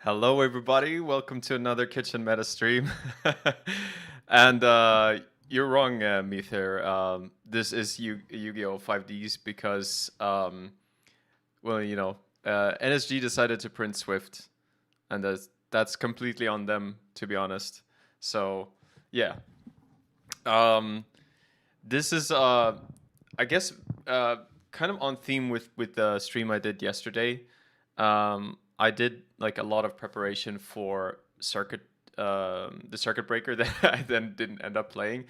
Hello, everybody. Welcome to another Kitchen Meta stream. and You're wrong, Meether. This is Yu-Gi-Oh! 5Ds because, well, NSG decided to print Swift, and that's completely on them, to be honest. So, yeah. Um, this is, I guess, kind of on theme with the stream I did yesterday. I did like a lot of preparation for the circuit breaker that I then didn't end up playing.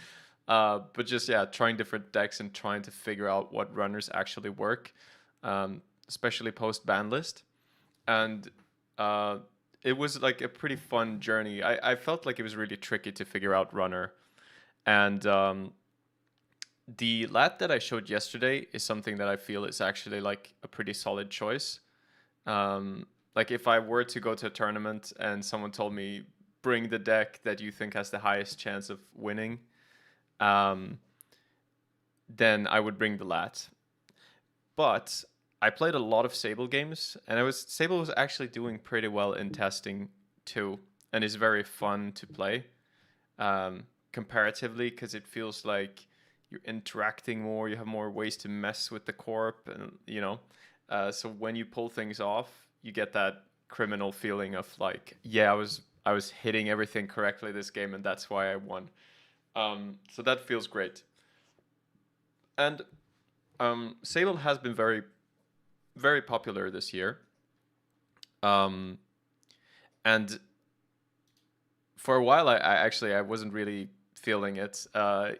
But just yeah, trying different decks and trying to figure out what runners actually work, especially post ban list. And uh, it was like a pretty fun journey. I felt like it was really tricky to figure out runner, and the lat that I showed yesterday is something that I feel is actually like a pretty solid choice. Like if I were to go to a tournament and someone told me bring the deck that you think has the highest chance of winning, um, then I would bring the lat. But I played a lot of Sable games, and Sable was actually doing pretty well in testing too, and is very fun to play comparatively because it feels like you're interacting more, you have more ways to mess with the corp, and so when you pull things off, you get that criminal feeling of like, yeah, I was hitting everything correctly this game, and that's why I won. So that feels great. And Sable has been very, very popular this year. Um, and for a while, I wasn't really feeling it.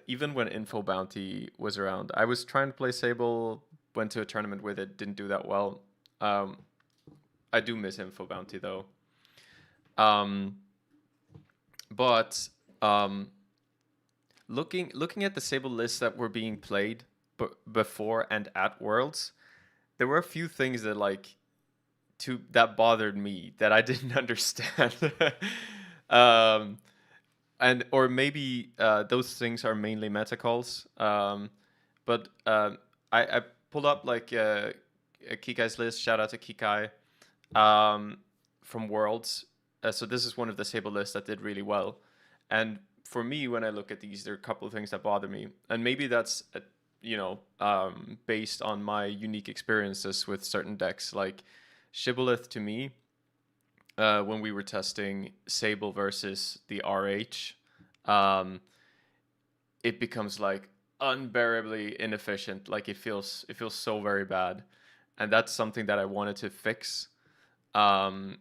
Even when Info Bounty was around, I was trying to play Sable. Went to a tournament with it, didn't do that well. Um, I do miss Info Bounty though. Um, but looking at the Sable lists that were being played before and at Worlds, there were a few things that that bothered me that I didn't understand. um, and or maybe those things are mainly meta calls. But I pulled up like Kikai's list. Shout out to Kikai um, from Worlds. So this is one of the Sable lists that did really well. And for me, when I look at these, there are a couple of things that bother me, and maybe that's based on my unique experiences with certain decks. Like Shibboleth to me, when we were testing Sable versus the RH, um, it becomes like unbearably inefficient. Like it feels so very bad, and that's something that I wanted to fix. Um,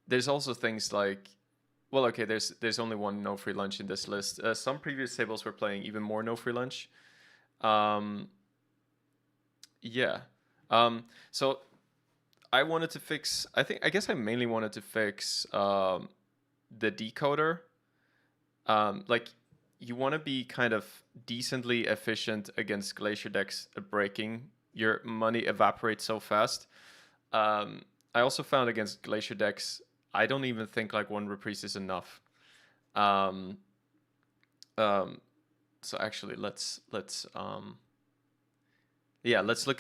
there's also things like, well, okay, there's only one no free lunch in this list. Some previous Sables were playing even more no free lunch. Um, yeah. So I wanted to fix. I guess I mainly wanted to fix the decoder. Like you want to be kind of decently efficient against glacier decks breaking. Your money evaporates so fast. Um, I also found against glacier decks, I don't even think like one reprise is enough. Um, um, so actually, let's look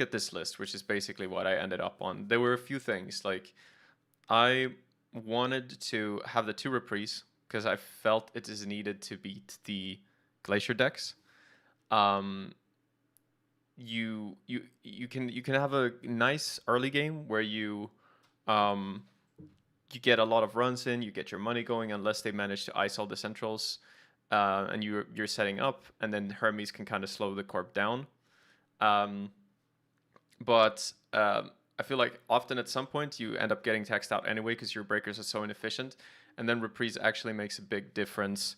at this list, which is basically what I ended up on. There were a few things like I wanted to have the two reprise because I felt it is needed to beat the glacier decks. Um, you can have a nice early game where um, you get a lot of runs in, you get your money going unless they manage to ice all the centrals, and you're setting up, and then Hermes can kind of slow the corp down. Um, but I feel like often at some point you end up getting taxed out anyway because your breakers are so inefficient, and then reprise actually makes a big difference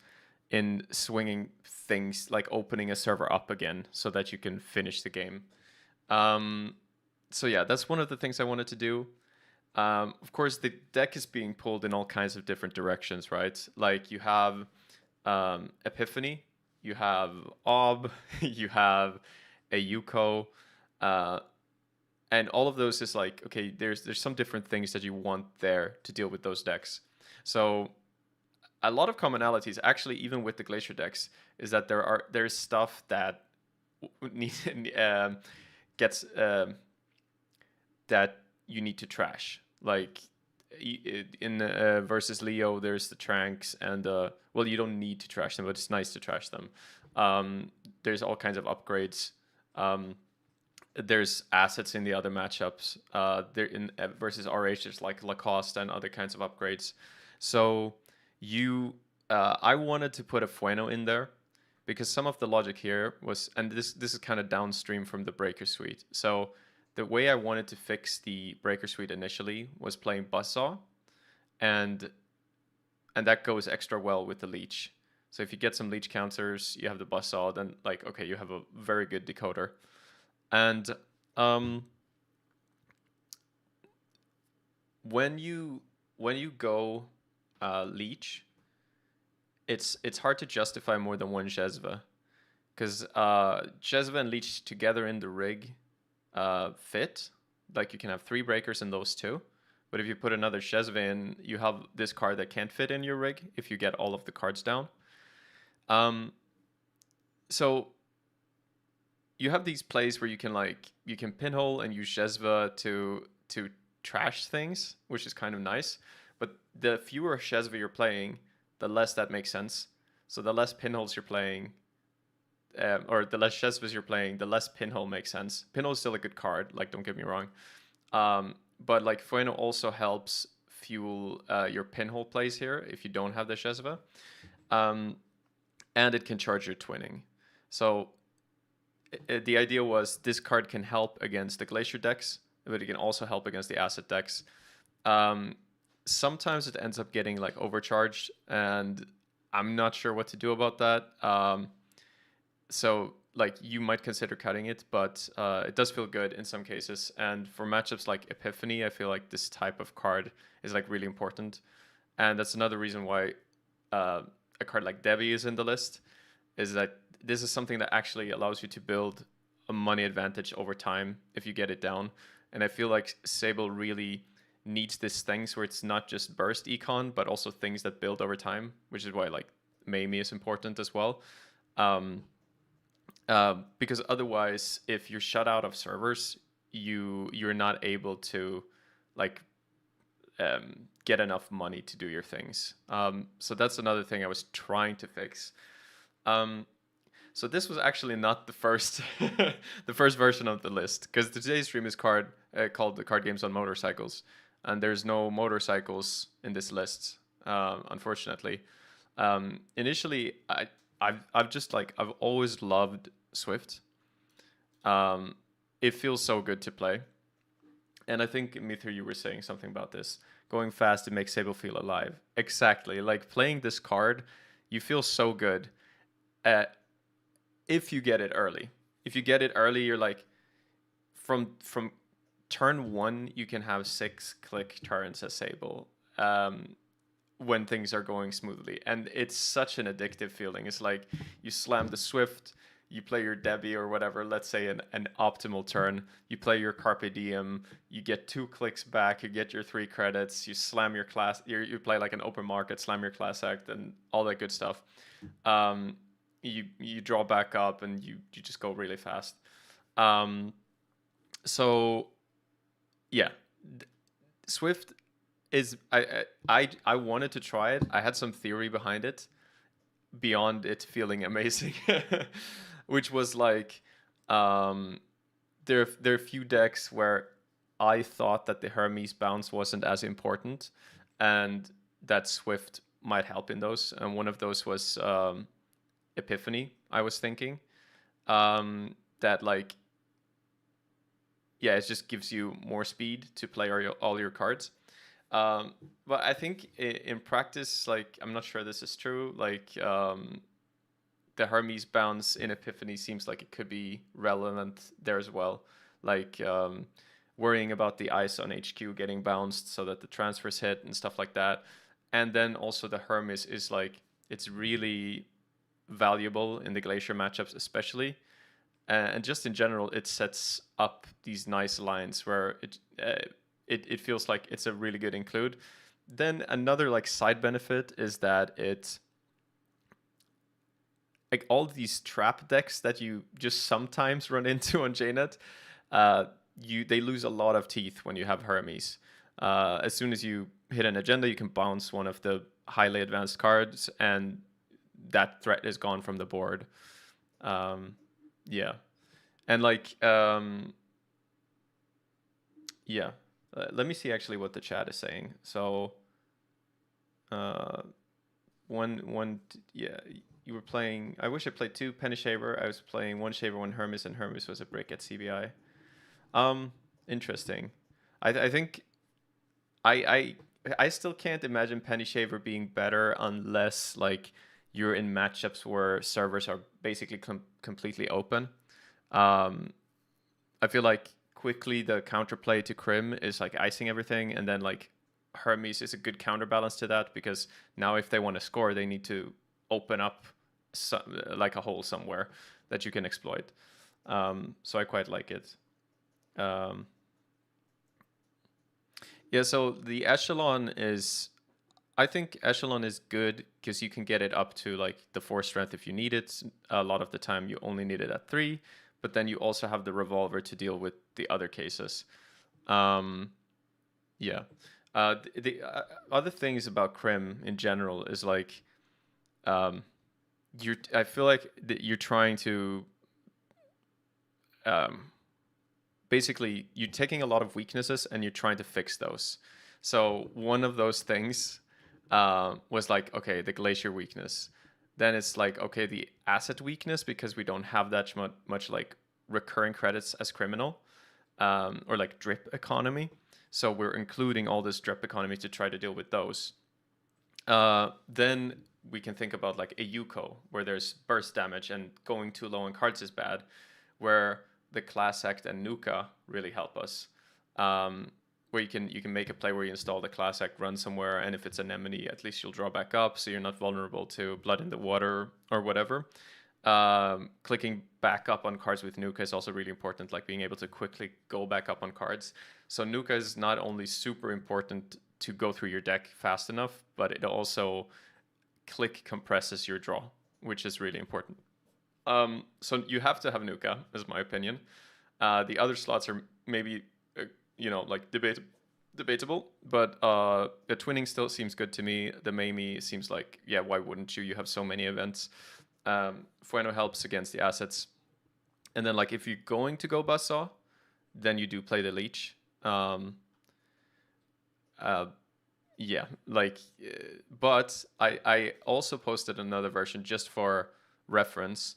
in swinging things like opening a server up again so that you can finish the game. Um, so yeah, that's one of the things I wanted to do. Of course, the deck is being pulled in all kinds of different directions, right? Like you have Epiphany, you have Ob, you have a Yuko, uh, and all of those is like, okay, there's some different things that you want there to deal with those decks. So a lot of commonalities, actually, even with the Glacier decks, is that there's stuff that gets that you need to trash. Like in versus Leo, there's the Tranks, and well, you don't need to trash them, but it's nice to trash them. There's all kinds of upgrades. There's assets in the other matchups. There in versus RH, there's like Lacoste and other kinds of upgrades. So I wanted to put a Fueno in there because some of the logic here was, and this is kind of downstream from the Breaker Suite. So the way I wanted to fix the Breaker Suite initially was playing Buzzsaw, and that goes extra well with the Leech. So if you get some Leech counters, you have the Buzzsaw, then like okay, you have a very good decoder. And when you go Leech, it's hard to justify more than one Jezva, because Jezva and Leech together in the rig fit. Like you can have 3 breakers in those 2. But if you put another Jezva in, you have this card that can't fit in your rig if you get all of the cards down. So you have these plays where you can pinhole and use Jezva to trash things, which is kind of nice. But the fewer Jezva you're playing, the less that makes sense. So the less pinholes you're playing, or the less Jezvas you're playing, the less pinhole makes sense. Pinhole is still a good card, like don't get me wrong. But like Fueno also helps fuel your pinhole plays here if you don't have the Jezva. And it can charge your twinning. So the idea was this card can help against the Glacier decks, but it can also help against the Acid decks. Sometimes it ends up getting like overcharged, and I'm not sure what to do about that. So like you might consider cutting it, but it does feel good in some cases. And for matchups like Epiphany, I feel like this type of card is like really important. And that's another reason why a card like Debbie is in the list, is that this is something that actually allows you to build a money advantage over time if you get it down. And I feel like Sable really needs these things where it's not just burst econ, but also things that build over time, which is why like Mamie is important as well. Because otherwise, if you're shut out of servers, you're not able to like get enough money to do your things. So that's another thing I was trying to fix. So this was actually not the first the first version of the list, because today's stream is called the Card Games on Motorcycles, and there's no motorcycles in this list, unfortunately. Initially, I've always loved Swift. It feels so good to play, and I think Mither, you were saying something about this. Going fast, it makes Sable feel alive. Exactly, like playing this card, you feel so good. If you get it early. If you get it early, you're like, from turn 1, you can have 6 click turns as Sable when things are going smoothly. And it's such an addictive feeling. It's like you slam the Swift, you play your Debbie or whatever, let's say an optimal turn, you play your Carpe Diem, you get 2 clicks back, you get your 3 credits, you slam your class, you play like an open market, slam your class act, and all that good stuff. You draw back up and you just go really fast. So yeah, Swift is I wanted to try it. I had some theory behind it beyond it feeling amazing, which was like there are a few decks where I thought that the Hermes bounce wasn't as important, and that Swift might help in those. And one of those was Epiphany, I was thinking. That like, yeah, it just gives you more speed to play all your cards. But I think in practice, like, I'm not sure this is true. Like, the Hermes bounce in Epiphany seems like it could be relevant there as well. Like, worrying about the ice on HQ getting bounced so that the transfers hit and stuff like that. And then also the Hermes is like, it's really valuable in the Glacier matchups especially, and just in general it sets up these nice lines where it feels like it's a really good include. Then another like side benefit is that it, like, all these trap decks that you just sometimes run into on JNet, they lose a lot of teeth when you have Hermes. As soon as you hit an agenda, you can bounce one of the highly advanced cards, and that threat is gone from the board. Um, yeah, and like yeah, let me see actually what the chat is saying. So uh, yeah, you were playing. I wish I played two Penny Shaver. I was playing one Shaver, one Hermes, and Hermes was a brick at CBI. Interesting. I think I I still can't imagine Penny Shaver being better unless like you're in matchups where servers are basically completely open. Um, I feel like quickly the counterplay to Crim is like icing everything, and then like Hermes is a good counterbalance to that because now if they want to score, they need to open up like a hole somewhere that you can exploit. So I quite like it. Um, yeah, so the echelon is, I think echelon is good because you can get it up to like the 4 strength if you need it. A lot of the time you only need it at 3, but then you also have the revolver to deal with the other cases. Um, yeah. The other things about Crim in general is like I feel like you're trying to um, basically you're taking a lot of weaknesses and you're trying to fix those. So one of those things was like, okay, the glacier weakness. Then it's like, okay, the asset weakness because we don't have that much like recurring credits as criminal, or like drip economy. So we're including all this drip economy to try to deal with those. Then we can think about like a Yuko where there's burst damage and going too low on cards is bad, where the Class Act and Nuka really help us. Where you can make a play where you install the Class Act, run somewhere, and if it's an enemy, at least you'll draw back up, so you're not vulnerable to Blood in the Water or whatever. Clicking back up on cards with Nuka is also really important, like being able to quickly go back up on cards. So Nuka is not only super important to go through your deck fast enough, but it also click compresses your draw, which is really important. So you have to have Nuka, is my opinion. The other slots are maybe, like debatable, but the twinning still seems good to me. The Mamie seems like, yeah, why wouldn't you? You have so many events. Fueno helps against the assets. And then, like, if you're going to go Buzzsaw, then you do play the Leech. Uh, yeah, like, but I also posted another version just for reference,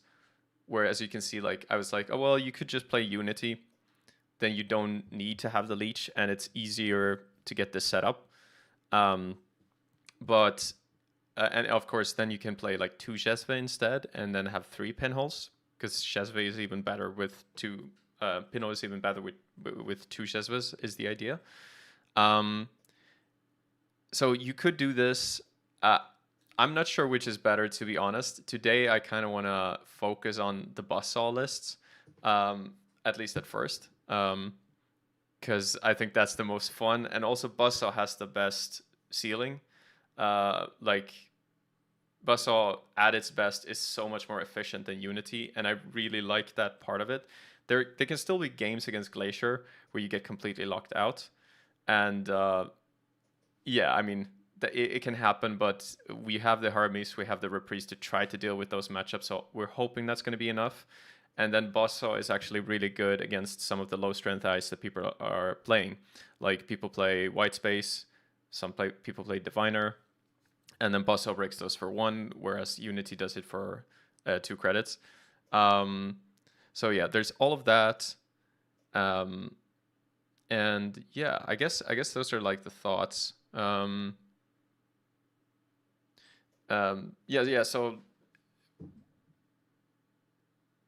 where as you can see, like, I was like, oh, well, you could just play Unity, then you don't need to have the Leech, and it's easier to get this set up. But and of course, then you can play like 2 Chesve instead, and then have 3 pinholes, because Chesve is even better with 2. Pinhole is even better with 2 Chesves, is the idea. So you could do this. I'm not sure which is better, to be honest. Today, I kind of want to focus on the buzzsaw lists, at least at first, because I think that's the most fun. And also, buzzsaw has the best ceiling. Like, buzzsaw at its best is so much more efficient than Unity, and I really like that part of it. There can still be games against Glacier where you get completely locked out, and yeah, I mean, it can happen, but we have the Hermes, we have the Reprise to try to deal with those matchups, so we're hoping that's going to be enough. And then Buzzsaw is actually really good against some of the low strength eyes that people are playing. Like, people play White Space, people play Diviner, and then Buzzsaw breaks those for 1, whereas Unity does it for 2 credits. So yeah, there's all of that. And yeah, I guess those are like the thoughts. Yeah. So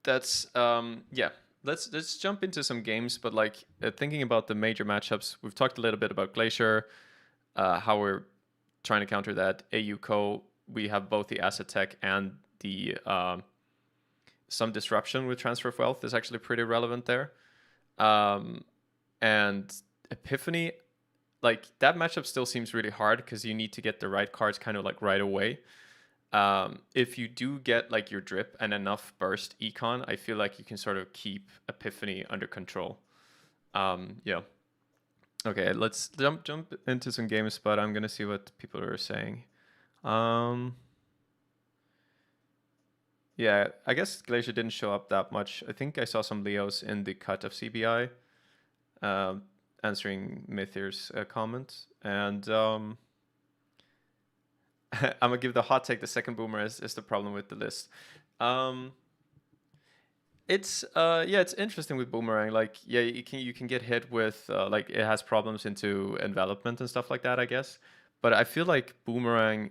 that's yeah. Let's jump into some games. But like, thinking about the major matchups, we've talked a little bit about Glacier, how we're trying to counter that. AUCO, we have both the asset tech and the some disruption with transfer of wealth is actually pretty relevant there. And Epiphany, like, that matchup still seems really hard because you need to get the right cards kind of like right away. If you do get like your drip and enough burst econ, I feel like you can sort of keep Epiphany under control. Yeah. Okay, let's jump into some games, but I'm gonna see what people are saying. Um, yeah, I guess Glacier didn't show up that much. I think I saw some Leos in the cut of CBI, um, answering Mythir's comment, and I'm gonna give the hot take. The second boomer is the problem with the list. Um, it's yeah, it's interesting with boomerang. Like yeah, you can get hit with like it has problems into envelopment and stuff like that, I guess. But I feel like boomerang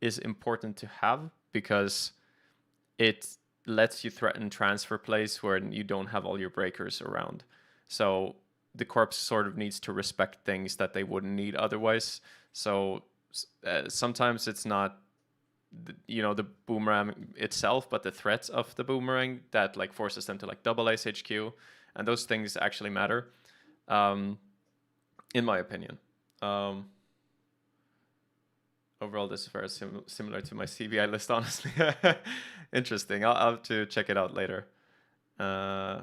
is important to have because it lets you threaten transfer plays where you don't have all your breakers around. So the corpse sort of needs to respect things that they wouldn't need otherwise. So sometimes it's not the boomerang itself, but the threats of the boomerang that like forces them to like double ace HQ, and those things actually matter, um, in my opinion. Um, Overall, this is very similar to my CBI list, honestly. Interesting. I'll have to check it out later. Uh,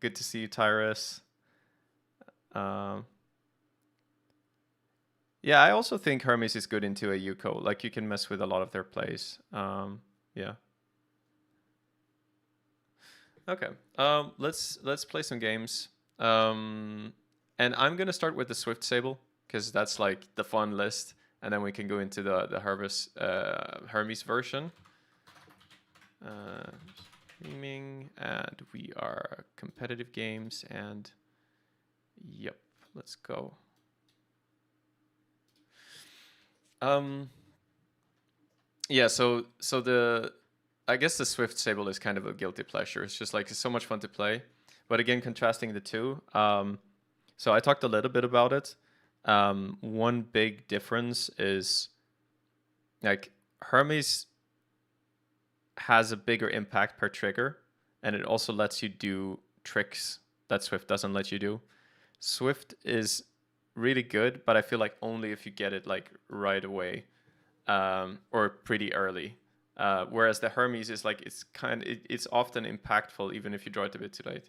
Good to see you, Tyrus. Um, yeah, I also think Hermes is good into a Yuko. Like you can mess with a lot of their plays. Yeah. Okay. Let's play some games. And I'm gonna start with the Swift Sable because that's like the fun list, and then we can go into the Hermes version. Streaming, and we are competitive games, and yep, let's go. Yeah, so I guess the Swift Sable is kind of a guilty pleasure. It's just like it's so much fun to play. But again, contrasting the two, so I talked a little bit about it. One big difference is like Hermes has a bigger impact per trigger, and it also lets you do tricks that Swift doesn't let you do. Swift is really good, but I feel like only if you get it like right away, or pretty early. Whereas the Hermes is like it's often impactful even if you draw it a bit too late.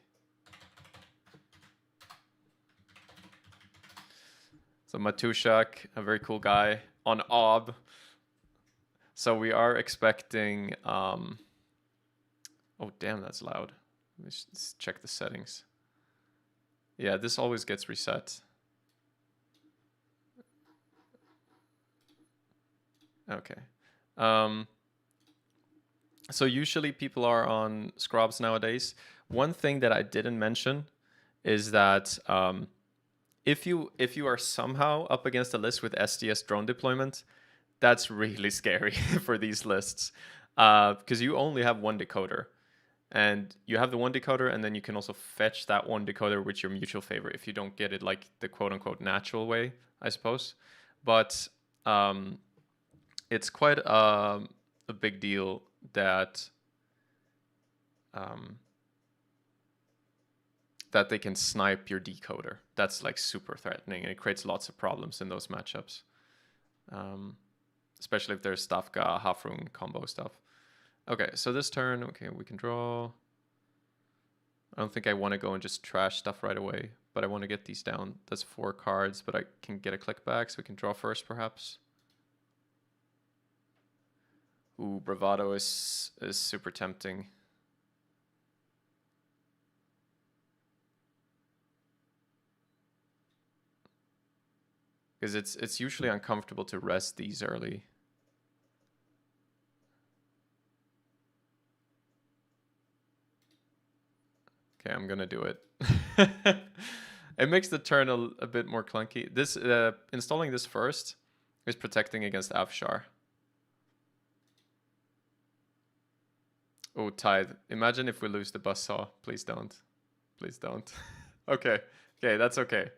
So Matushak, a very cool guy on Ob. So we are expecting. Oh damn, that's loud. Let me just check the settings. Yeah, this always gets reset. Okay. So usually people are on Scrubs nowadays. One thing that I didn't mention is that if you are somehow up against a list with SDS drone deployment, that's really scary for these lists because you only have one decoder, and you have the one decoder, and then you can also fetch that one decoder with your mutual favor if you don't get it like the quote unquote natural way, I suppose. But it's quite a big deal that um, that they can snipe your decoder. That's like super threatening, and it creates lots of problems in those matchups, especially if there's Stavka, Hafrung combo stuff. Okay, so this turn, okay, we can draw. I don't think I want to go and just trash stuff right away, but I want to get these down. That's 4 cards, but I can get a click back, so we can draw first, perhaps. Ooh, Bravado is super tempting. Because it's usually uncomfortable to rest these early. Okay, I'm gonna do it. It makes the turn a bit more clunky. This installing this first is protecting against Afshar. Oh, Tide. Imagine if we lose the buzzsaw. Please don't. Please don't. Okay. Okay, that's okay.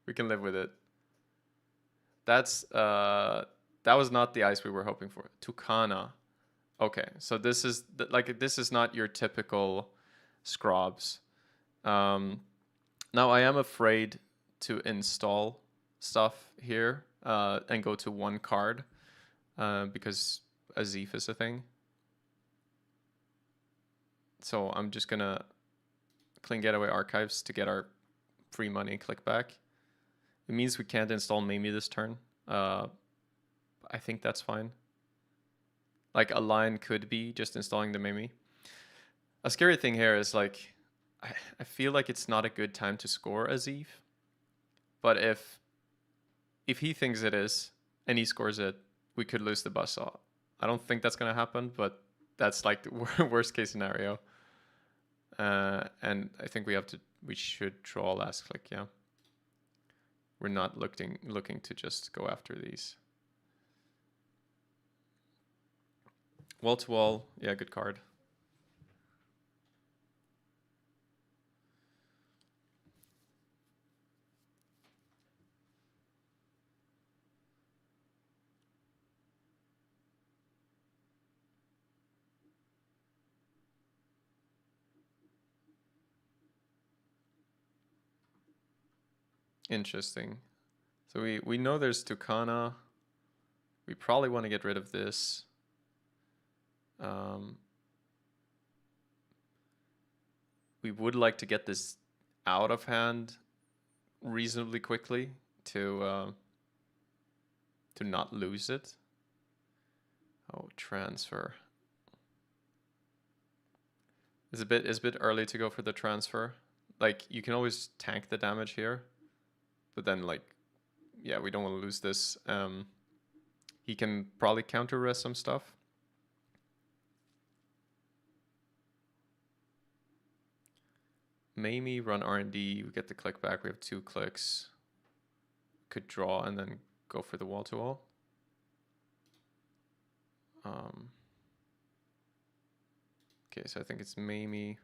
We can live with it. That's that was not the ice we were hoping for. Tucana. Okay, so this is like this is not your typical Scrobs. Now I am afraid to install stuff here and go to one card because Azif is a thing. So I'm just gonna clean Getaway Archives to get our free money, click back. It means we can't install Mamie this turn. I think that's fine. Like a line could be just installing the Mamie. A scary thing here is like, I feel like it's not a good time to score a Zeef. But if he thinks it is and he scores it, we could lose the buzzsaw. I don't think that's gonna happen, but that's like the worst case scenario. And I think we should draw last click. Yeah, we're not looking to just go after these. Wall to wall, yeah, good card. Interesting. So we know there's Tucana. We probably want to get rid of this. We would like to get this out of hand reasonably quickly to not lose it. Oh, transfer. It's a bit early to go for the transfer. Like you can always tank the damage here, but then like, yeah, we don't want to lose this. He can probably counter rest some stuff. Mamie, run R&D, we get the click back, we have 2 clicks. Could draw and then go for the wall to wall. Okay, so I think it's Mamie,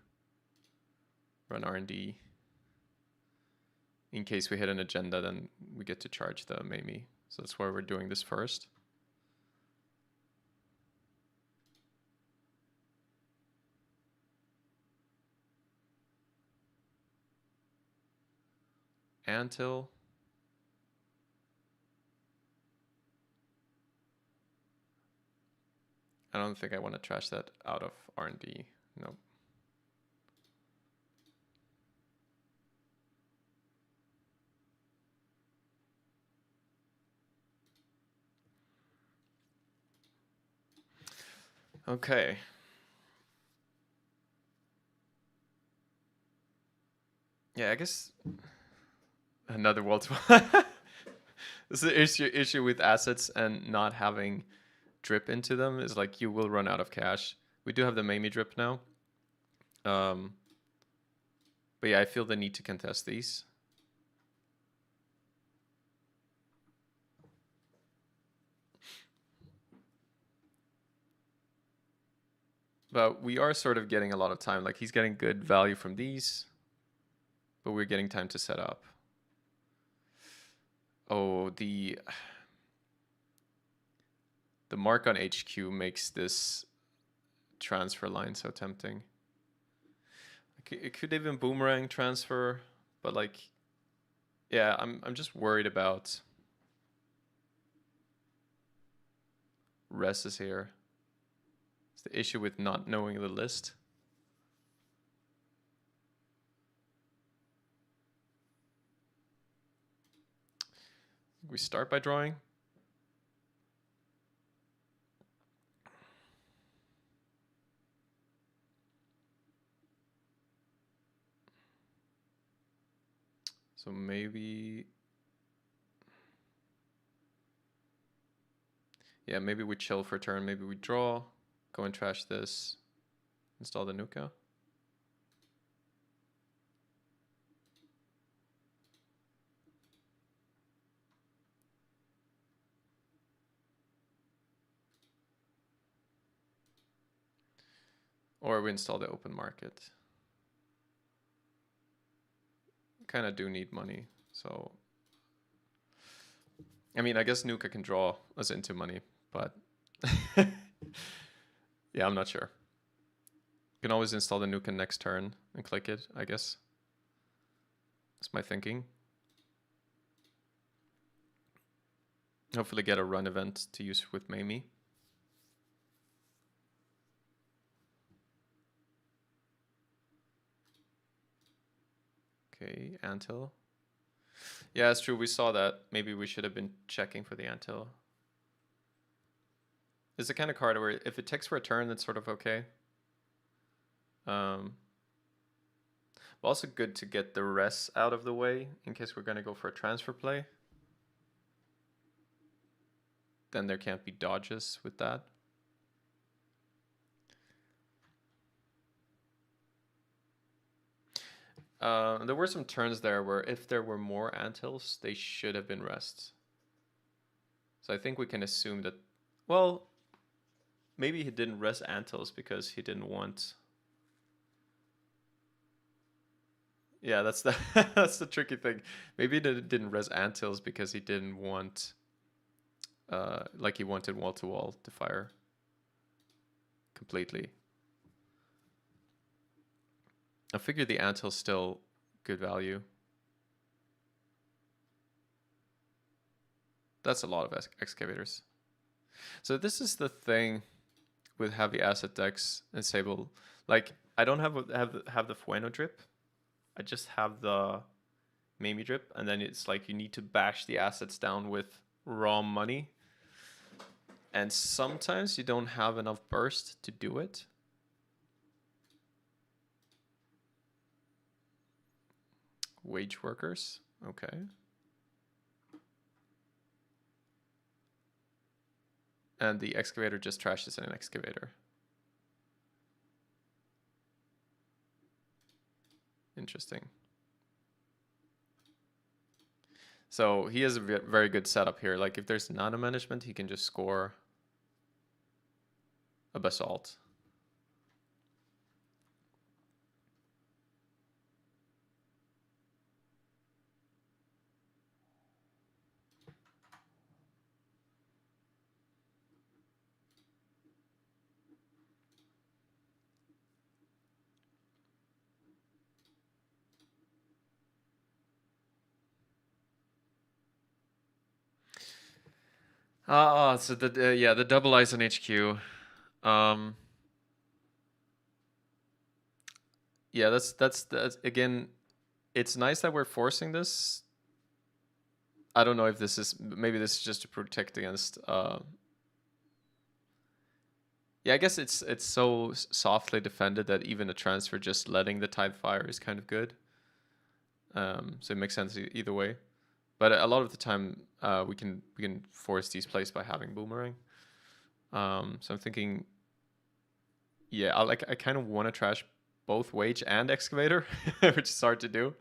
run R&D. In case we hit an agenda, then we get to charge the Mamie. So that's why we're doing this first. Until I don't think I want to trash that out of R&D. Nope. Okay. Yeah, I guess another wall to this is the issue with assets and not having drip into them is like you will run out of cash. We do have the Mamie drip now. But yeah, I feel the need to contest these. But we are sort of getting a lot of time. Like he's getting good value from these, but we're getting time to set up. Oh, the mark on HQ makes this transfer line so tempting. It could even boomerang transfer, but like, yeah, I'm just worried about res is here. It's the issue with not knowing the list. We start by drawing. So maybe, yeah, maybe we chill for a turn. Maybe we draw, go and trash this, install the Nuka. Or we install the open market. Kind of do need money, so I mean, I guess Nuka can draw us into money, but yeah, I'm not sure. You can always install the Nuka next turn and click it, I guess. That's my thinking. Hopefully get a run event to use with Mamie. Okay, Antil. Yeah, it's true. We saw that. Maybe we should have been checking for the Antil. It's the kind of card where if it takes for a turn, it's sort of okay. Also good to get the rest out of the way in case we're going to go for a transfer play. Then there can't be dodges with that. There were some turns there where if there were more antils, they should have been rests. So I think we can assume that, well, maybe he didn't rest antils because he didn't want. Yeah, that's the that's the tricky thing. Maybe he didn't rest antils because he didn't want, like he wanted wall to wall to fire completely. I figure the antil's still good value. That's a lot of excavators. So this is the thing with heavy asset decks and Sable. Like I don't have the Fueno drip. I just have the Mamie drip, and then it's like you need to bash the assets down with raw money. And sometimes you don't have enough burst to do it. Wage workers, okay. And the excavator just trashes an excavator. Interesting. So he has a very good setup here. Like if there's nano management, he can just score a basalt. So the yeah, the double eyes on HQ. Yeah, that's again. It's nice that we're forcing this. I don't know if this is maybe this is just to protect against. Yeah, I guess it's so softly defended that even a transfer just letting the tide fire is kind of good. So it makes sense either way. But a lot of the time, we can force these plays by having boomerang. So I'm thinking, yeah, I kind of want to trash both wage and excavator, which is hard to do.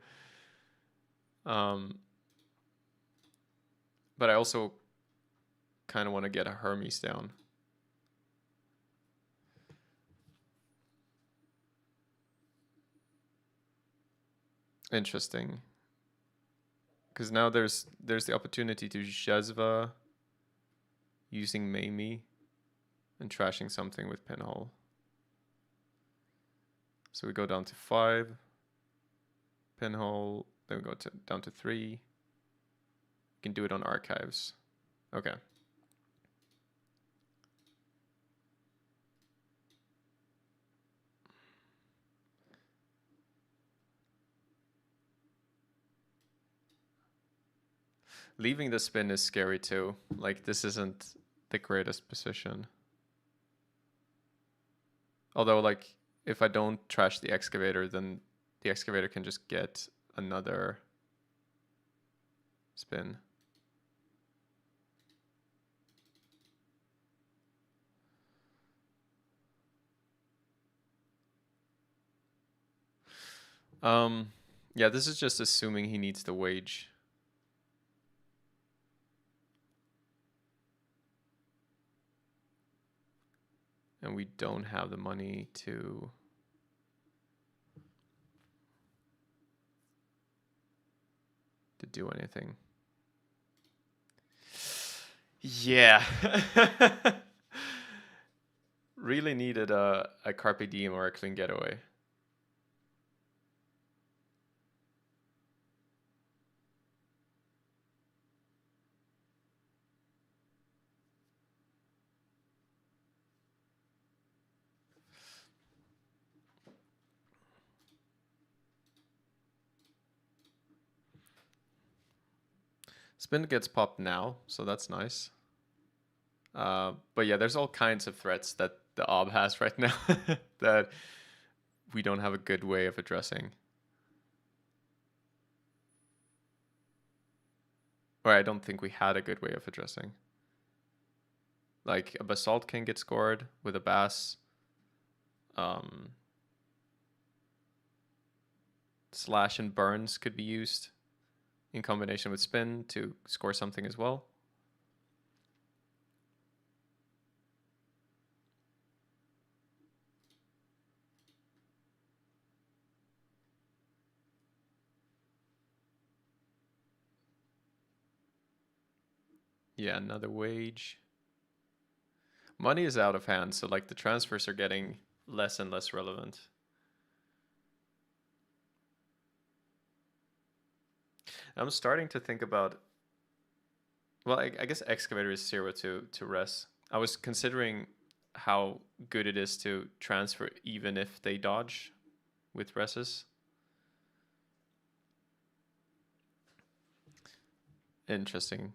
But I also kind of want to get a Hermes down. Interesting. Because now there's the opportunity to Jezva using Mamie and trashing something with Pinhole. So we go down to 5. Pinhole. Then we go down to 3. You can do it on archives. Okay. Leaving the spin is scary too. Like this isn't the greatest position. Although like if I don't trash the excavator, then the excavator can just get another spin. Yeah, this is just assuming he needs the wage. And we don't have the money to do anything. Yeah. Really needed a Carpe Diem or a clean getaway. Spin gets popped now, so that's nice. But yeah, there's all kinds of threats that the OB has right now that we don't have a good way of addressing. Or I don't think we had a good way of addressing. Like a Basalt can get scored with a Bass. Slash and Burns could be used in combination with Spin to score something as well. Yeah, another wage. Money is out of hand, so like the transfers are getting less and less relevant. I'm starting to think about, well, I guess Excavator is 0 to res. I was considering how good it is to transfer even if they dodge with reses. Interesting.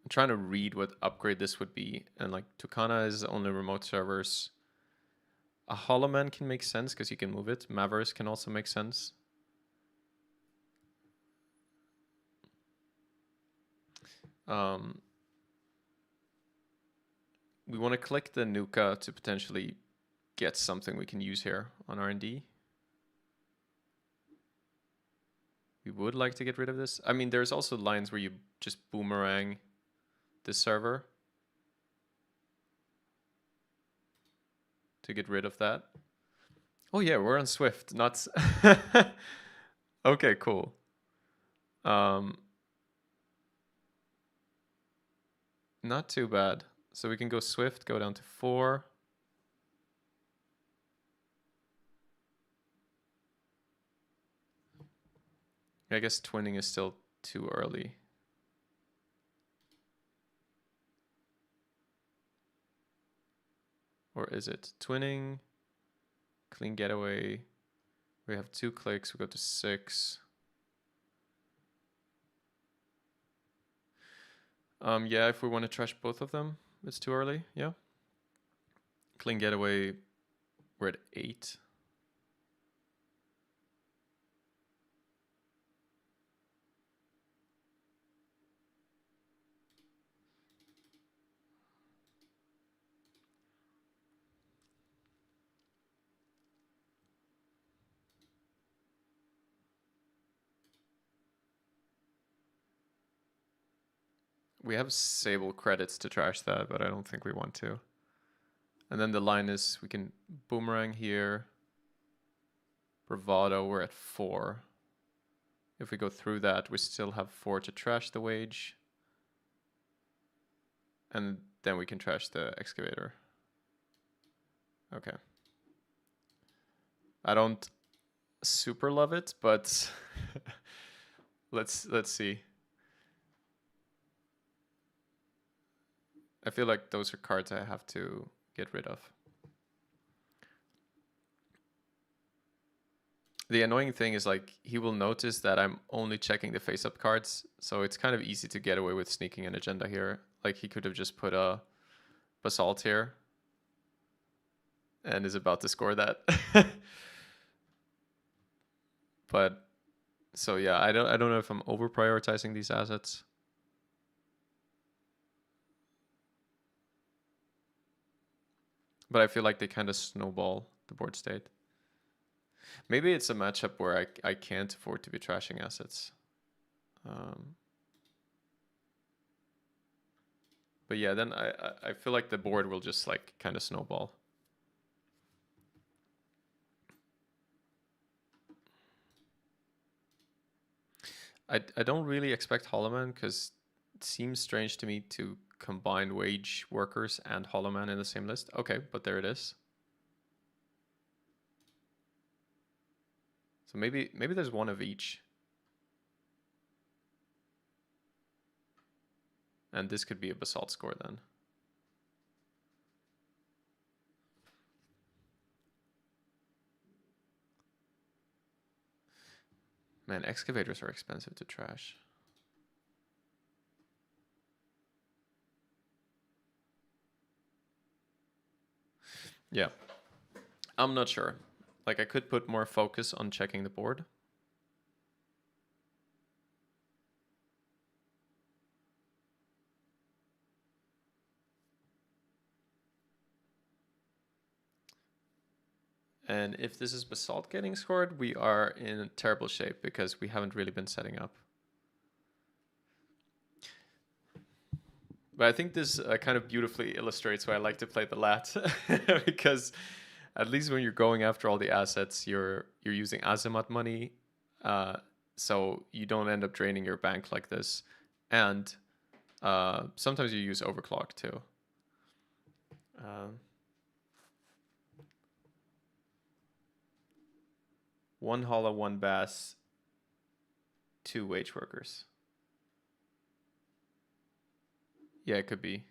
I'm trying to read what upgrade this would be, and like Tucana is only remote servers. A Hollow Man can make sense because you can move it. Mavericks can also make sense. We want to click the Nuka to potentially get something we can use here on R&D. We would like to get rid of this. I mean, there's also lines where you just boomerang this server to get rid of that. Oh yeah, we're on Swift, not... Okay, cool. Not too bad. So we can go Swift, go down to 4. I guess twinning is still too early. Or is it? Twinning, clean getaway. We have 2 clicks, we go to 6. Yeah, if we want to trash both of them, it's too early, yeah. Clean getaway, we're at 8. We have Sable credits to trash that, but I don't think we want to. And then the line is we can boomerang here. Bravado, we're at 4. If we go through that, we still have 4 to trash the wage. And then we can trash the excavator. Okay. I don't super love it, but let's see. I feel like those are cards I have to get rid of. The annoying thing is like he will notice that I'm only checking the face-up cards, so it's kind of easy to get away with sneaking an agenda here. Like he could have just put a Basalt here and is about to score that. But so yeah, I don't know if I'm over prioritizing these assets. But I feel like they kind of snowball the board state. Maybe it's a matchup where I can't afford to be trashing assets. But yeah, then I feel like the board will just like kind of snowball. I don't really expect Hollowman because it seems strange to me to combine wage workers and Hollowman in the same list. Okay, but there it is. So maybe there's one of each. And this could be a Basalt score then. Man, excavators are expensive to trash. Yeah. I'm not sure. Like, I could put more focus on checking the board. And if this is Basalt getting scored, we are in terrible shape because we haven't really been setting up. But I think this kind of beautifully illustrates why I like to play the lat. Because at least when you're going after all the assets, you're using Azimuth money. So you don't end up draining your bank like this. And sometimes you use overclock too. One hollow, one bass, two wage workers. Yeah, it could be.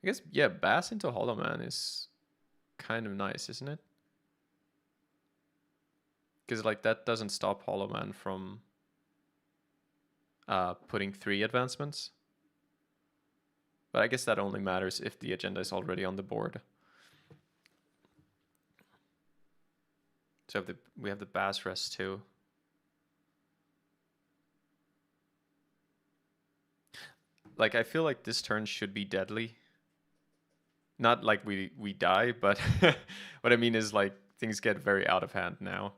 I guess, yeah, bass into hollow man is kind of nice, isn't it? Because like that doesn't stop hollow man from putting 3 advancements. But I guess that only matters if the agenda is already on the board. So we have the bass rest too. Like, I feel like this turn should be deadly. Not like we die, but what I mean is like things get very out of hand now.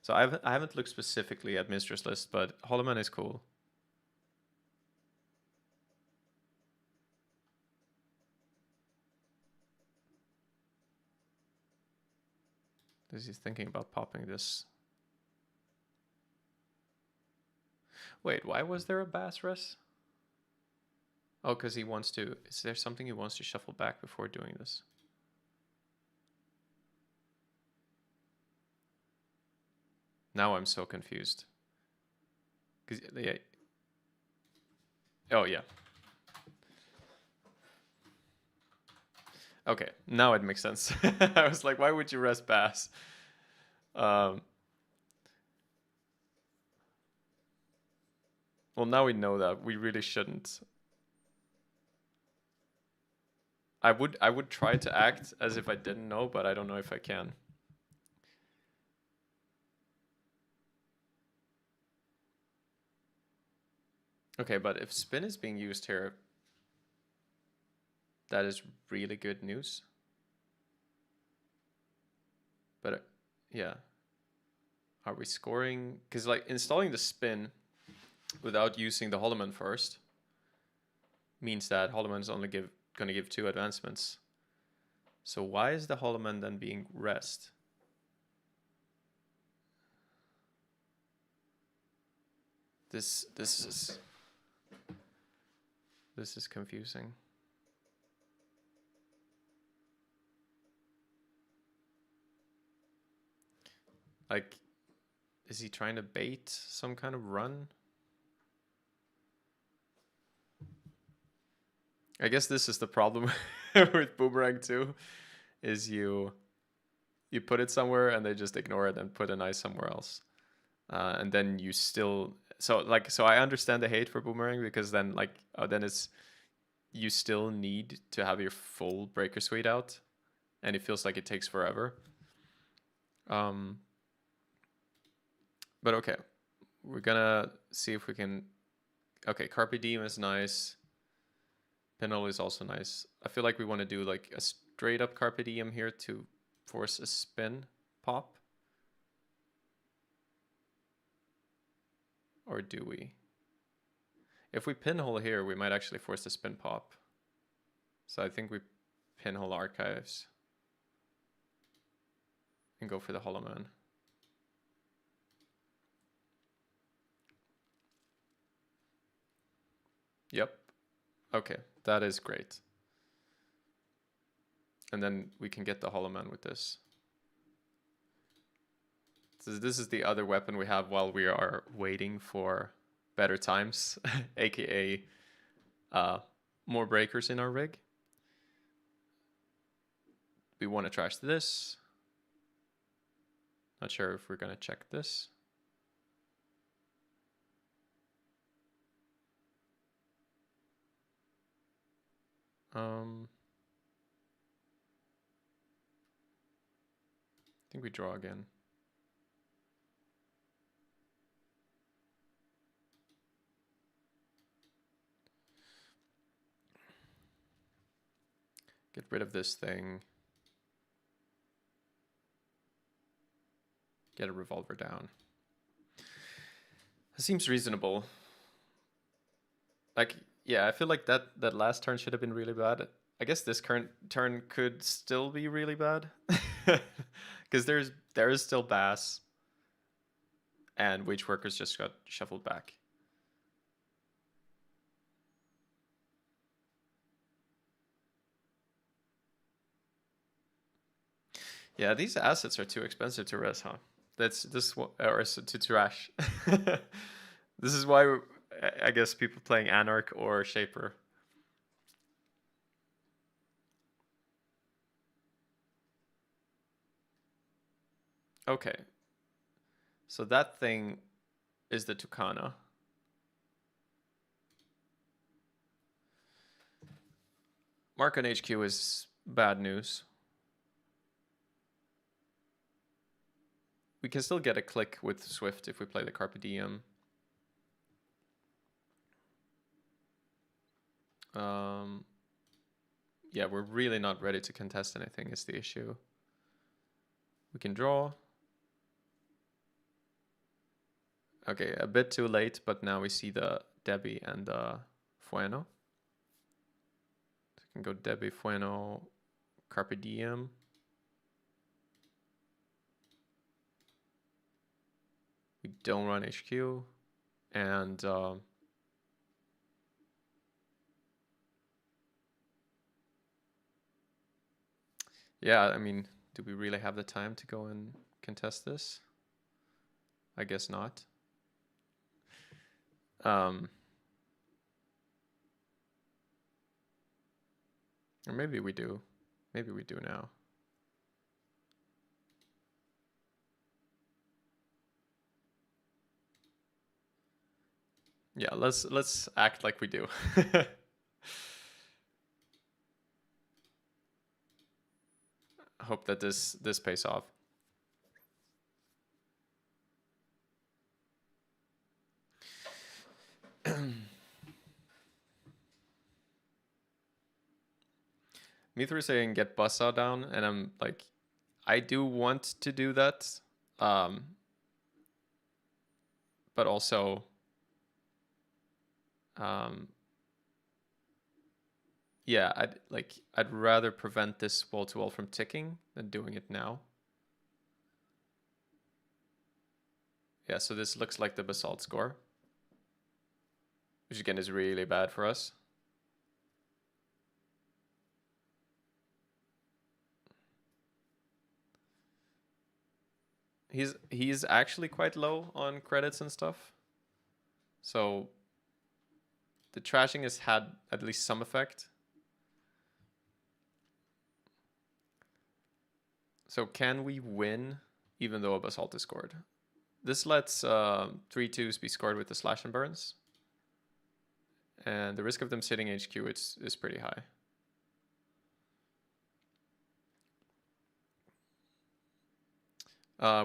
So I haven't looked specifically at Mistress List, but Hollow Man is cool. Is he thinking about popping this? Wait, why was there a bass rest? Oh, because he wants to... Is there something he wants to shuffle back before doing this? Now I'm so confused. Yeah. Oh, yeah. Okay, now it makes sense. I was like, why would you rest bass? Well, now we know that. We really shouldn't. I would try to act as if I didn't know, but I don't know if I can. Okay, but if spin is being used here, that is really good news. But yeah. Are we scoring? Because like installing the spin without using the Holloman first means that Holloman's only going to give 2 advancements. So why is the Holloman then being rest? This is confusing. Like, is he trying to bait some kind of run? I guess this is the problem with Boomerang too, is you put it somewhere and they just ignore it and put an ice somewhere else. And then you still... So I understand the hate for Boomerang, because then then it's... You still need to have your full Breaker Suite out, and it feels like it takes forever. But okay, we're gonna see if we can... Okay, Carpe Diem is nice. Pinhole is also nice. I feel like we want to do like a straight up Carpe Diem here to force a spin pop. Or do we? If we pinhole here, we might actually force the spin pop. So I think we pinhole Archives and go for the Hollow Man. Yep. Okay, that is great. And then we can get the Hollow Man with this. So this is the other weapon we have while we are waiting for better times, aka more breakers in our rig. We want to trash this. Not sure if we're going to check this. I think we draw again. Get rid of this thing. Get a revolver down. It seems reasonable. Like, yeah, I feel like that last turn should have been really bad. I guess this current turn could still be really bad. Because there is still Bass. And Wage Workers just got shuffled back. Yeah, these assets are too expensive to res, huh? That's this or to trash. This is why I guess people playing Anarch or Shaper. Okay. So that thing is the Tucana. Mark on HQ is bad news. We can still get a click with Swift if we play the Carpe Diem. Yeah, we're really not ready to contest anything is the issue. We can draw. Okay, a bit too late, but now we see the Debbie and the Fueno. So we can go Debbie, Fueno, Carpe Diem. We don't run HQ. And yeah, I mean, do we really have the time to go and contest this? I guess not. Or maybe we do. Maybe we do now. Yeah, let's act like we do. I hope that this pays off. Mither is saying get Buzzsaw down, and I'm like, I do want to do that, but also, yeah, I'd rather prevent this wall to wall from ticking than doing it now. Yeah, so this looks like the basalt score, which again is really bad for us. He's actually quite low on credits and stuff. So the trashing has had at least some effect. So can we win even though a basalt is scored? This lets 3-2s be scored with the slash and burns. And the risk of them sitting HQ is pretty high.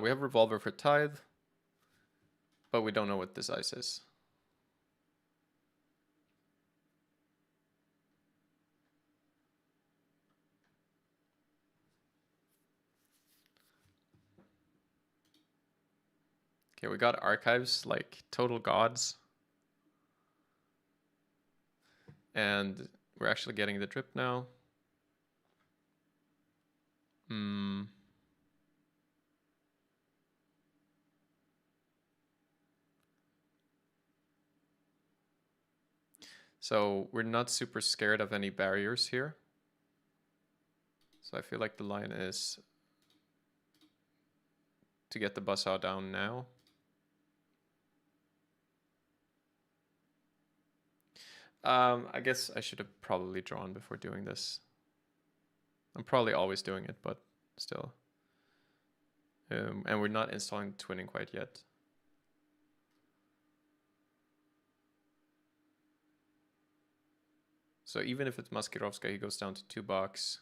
We have Revolver for Tithe, but we don't know what this ice is. Okay, we got Archives, like total gods. And we're actually getting the drip now. So we're not super scared of any barriers here. So I feel like the line is to get the Buzzsaw down now. I guess I should have probably drawn before doing this. I'm probably always doing it, but still. And we're not installing twinning quite yet. So even if it's Maskirovska, he goes down to $2.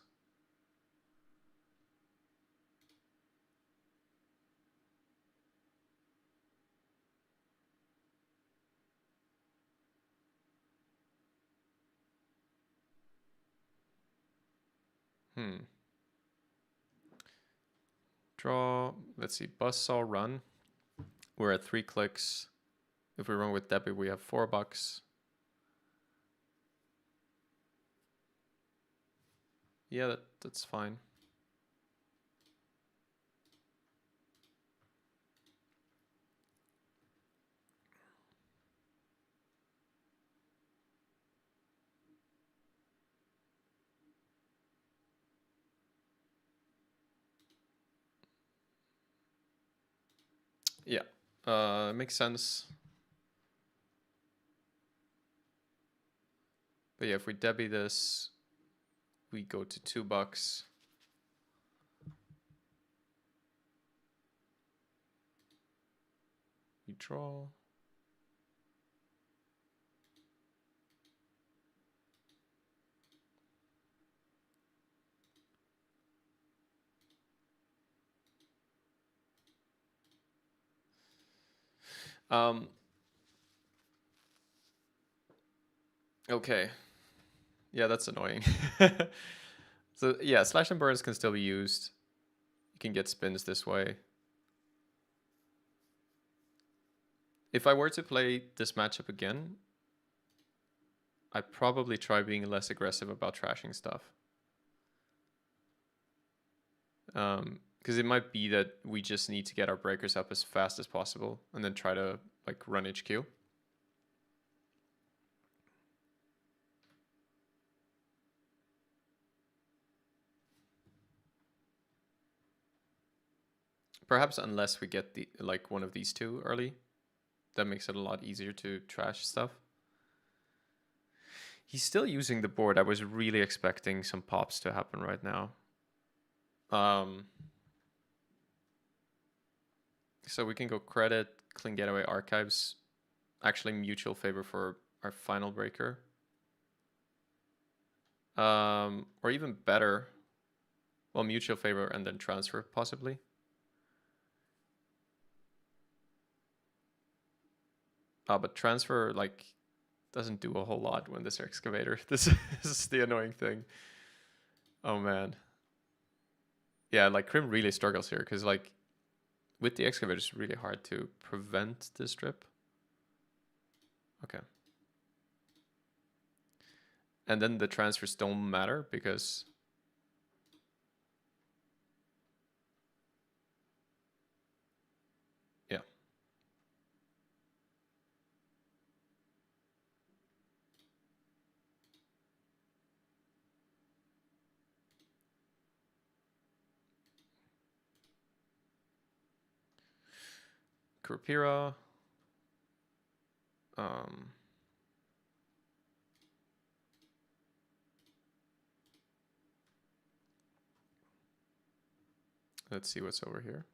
Draw. Let's see. Buzzsaw run. We're at 3 clicks. If we run with Debbie, we have $4. Yeah, that's fine. Yeah, makes sense. But yeah, if we Debbie this, we go to $2. We draw. Okay. Yeah, that's annoying. So yeah, slash and burns can still be used. You can get spins this way. If I were to play this matchup again, I'd probably try being less aggressive about trashing stuff. Because it might be that we just need to get our breakers up as fast as possible and then try to like run HQ. Perhaps unless we get the like one of these two early, that makes it a lot easier to trash stuff. He's still using the board. I was really expecting some pops to happen right now. So we can go credit, clean getaway archives, actually mutual favor for our final breaker. Or even better, well, mutual favor and then transfer possibly. But transfer like doesn't do a whole lot when this excavator. This is the annoying thing. Oh man. Yeah, like Krim really struggles here because like with the excavator, it's really hard to prevent this strip. Okay. And then the transfers don't matter because yeah. Kurapira. Let's see what's over here.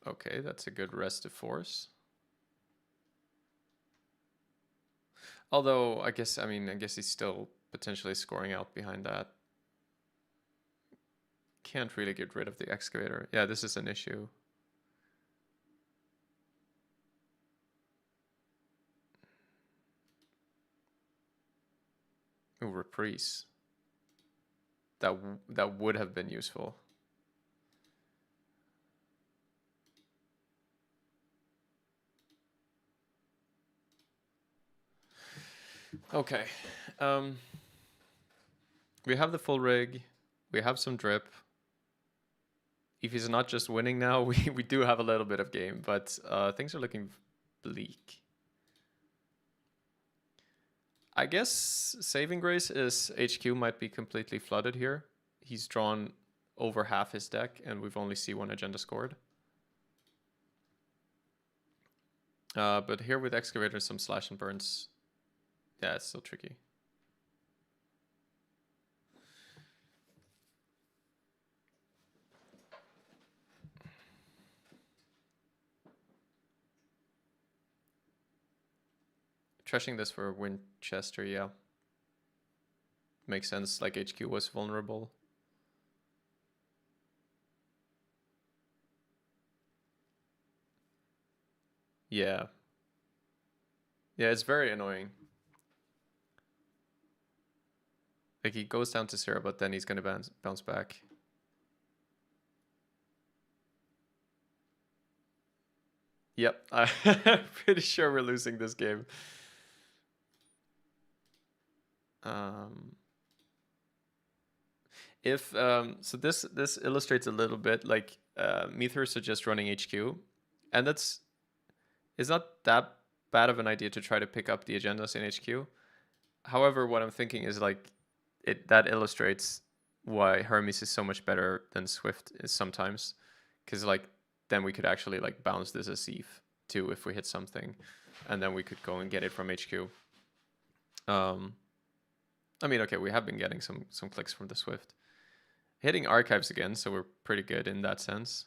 Okay, that's a good restive force. Although I guess he's still potentially scoring out behind that. Can't really get rid of the excavator. Yeah, this is an issue. Ooh, reprise. That would have been useful. Okay. We have the full rig. We have some drip. If he's not just winning now, we do have a little bit of game, but things are looking bleak. I guess saving grace is HQ might be completely flooded here. He's drawn over half his deck, and we've only seen one agenda scored. But here with excavator, some slash and burns. Yeah, it's still tricky. Trashing this for Winchester, yeah. Makes sense, like HQ was vulnerable. Yeah. Yeah, it's very annoying. Like, he goes down to 0, but then he's gonna bounce back. Yep, I'm pretty sure we're losing this game. So this illustrates a little bit, like Meteors are just running HQ, and it's not that bad of an idea to try to pick up the agendas in HQ. However, what I'm thinking is like that illustrates why Hermes is so much better than Swift is sometimes, because like then we could actually like bounce this as Eve too if we hit something, and then we could go and get it from HQ. I mean, okay, we have been getting some clicks from the Swift. Hitting archives again, so we're pretty good in that sense.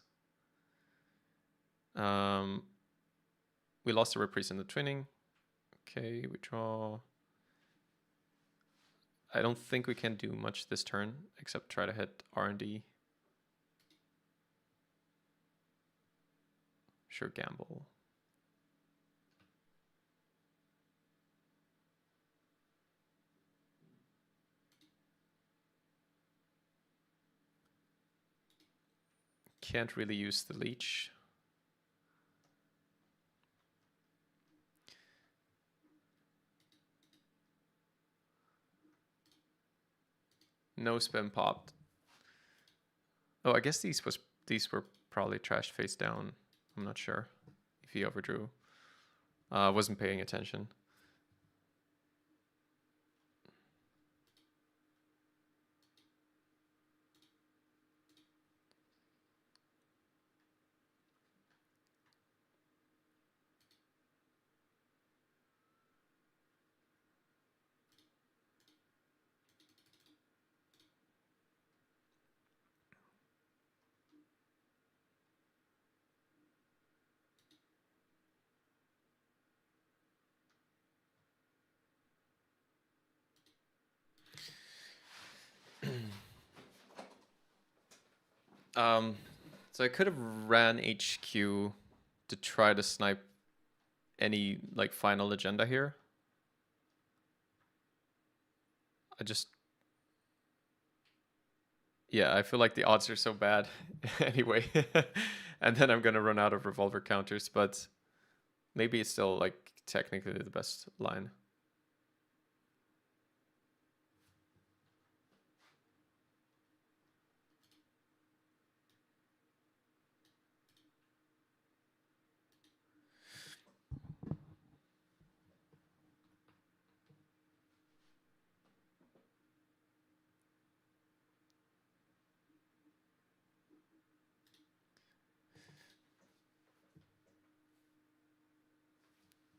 We lost the reprise in the twinning. Okay, we draw. I don't think we can do much this turn except try to hit R&D. Sure, gamble. Can't really use the leech. No spin popped. Oh, I guess these were probably trashed face down. I'm not sure if he overdrew. Wasn't paying attention. So I could have ran HQ to try to snipe any like final agenda here. Yeah, I feel like the odds are so bad anyway. And then I'm gonna run out of revolver counters, but maybe it's still like technically the best line.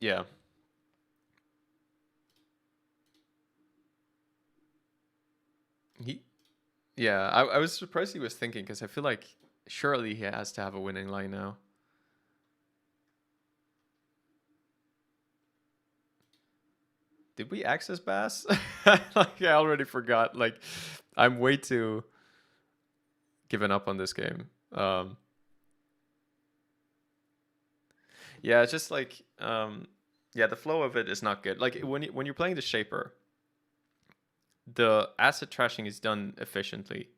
Yeah. I was surprised he was thinking because I feel like surely he has to have a winning line now. Did we access Bass? Like I already forgot. Like I'm way too given up on this game. Yeah, it's just like yeah, the flow of it is not good. Like when you're playing the Shaper, the asset trashing is done efficiently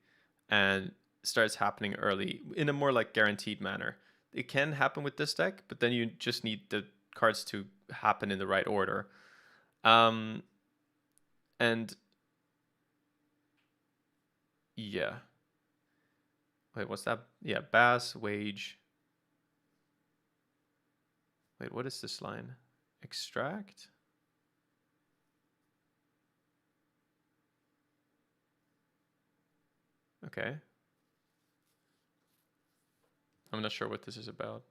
and starts happening early in a more like guaranteed manner. It can happen with this deck, but then you just need the cards to happen in the right order. And yeah. Wait, what's that? Yeah, Bass, Wage. Wait, what is this line? Extract? Okay. I'm not sure what this is about.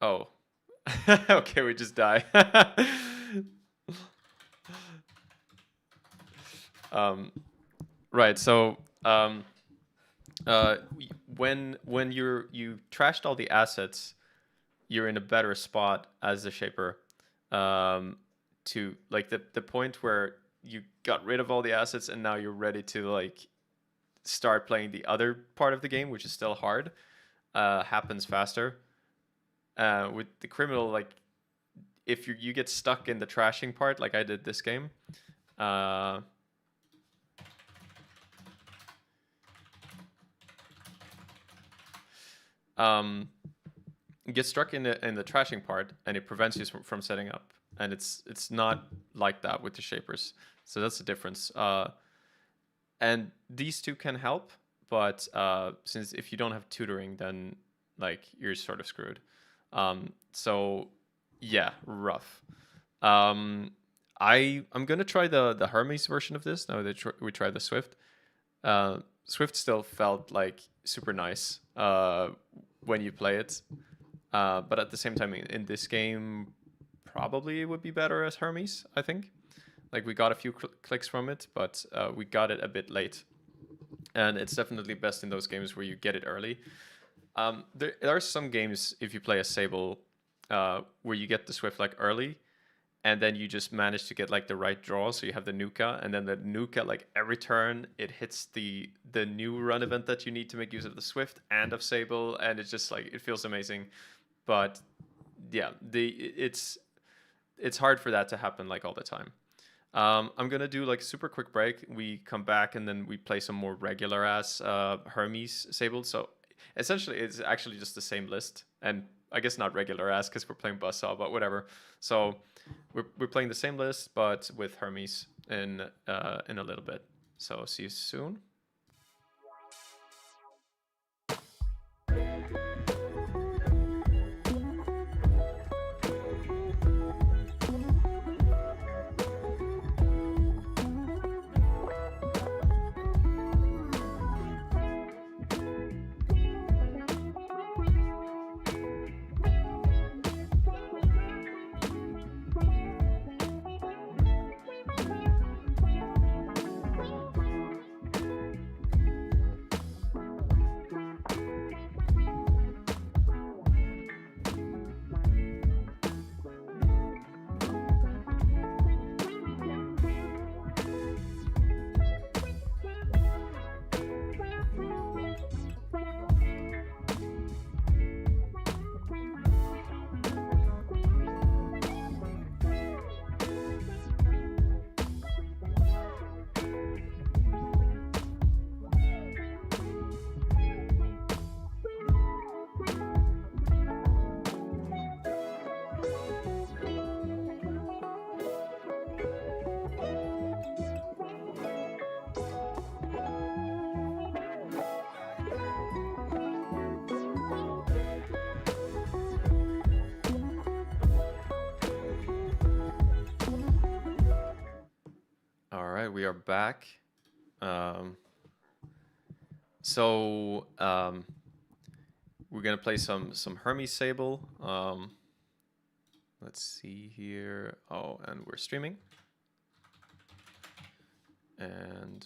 Oh. Okay, we just die. Right, so when you trashed all the assets, you're in a better spot as the shaper, to like the point where you got rid of all the assets and now you're ready to like start playing the other part of the game, which is still hard, happens faster. With the criminal, like if you get stuck in the trashing part, like I did this game, you get stuck in the trashing part, and it prevents you from setting up. And it's not like that with the shapers, so that's the difference. And these two can help, but since if you don't have tutoring, then like you're sort of screwed. So yeah, rough. I'm gonna try the Hermes version of this now that we tried the Swift. Swift still felt like super nice when you play it, but at the same time in this game, probably it would be better as Hermes. I think. Like we got a few clicks from it, but we got it a bit late, and it's definitely best in those games where you get it early. There are some games if you play a Sable where you get the Swift like early, and then you just manage to get like the right draw, so you have the Nuka, and then the Nuka like every turn it hits the new run event that you need to make use of the Swift and of Sable, and it's just like it feels amazing. But yeah, it's hard for that to happen like all the time. I'm gonna do like a super quick break. We come back and then we play some more regular ass Hermes Sable. So essentially, it's actually just the same list, and I guess not regular ass because we're playing Buzzsaw, but whatever. So we're playing the same list, but with Hermes in a little bit. So see you soon. All right, we are back. So we're gonna play some Hermes Sable. Let's see here. Oh, and we're streaming. And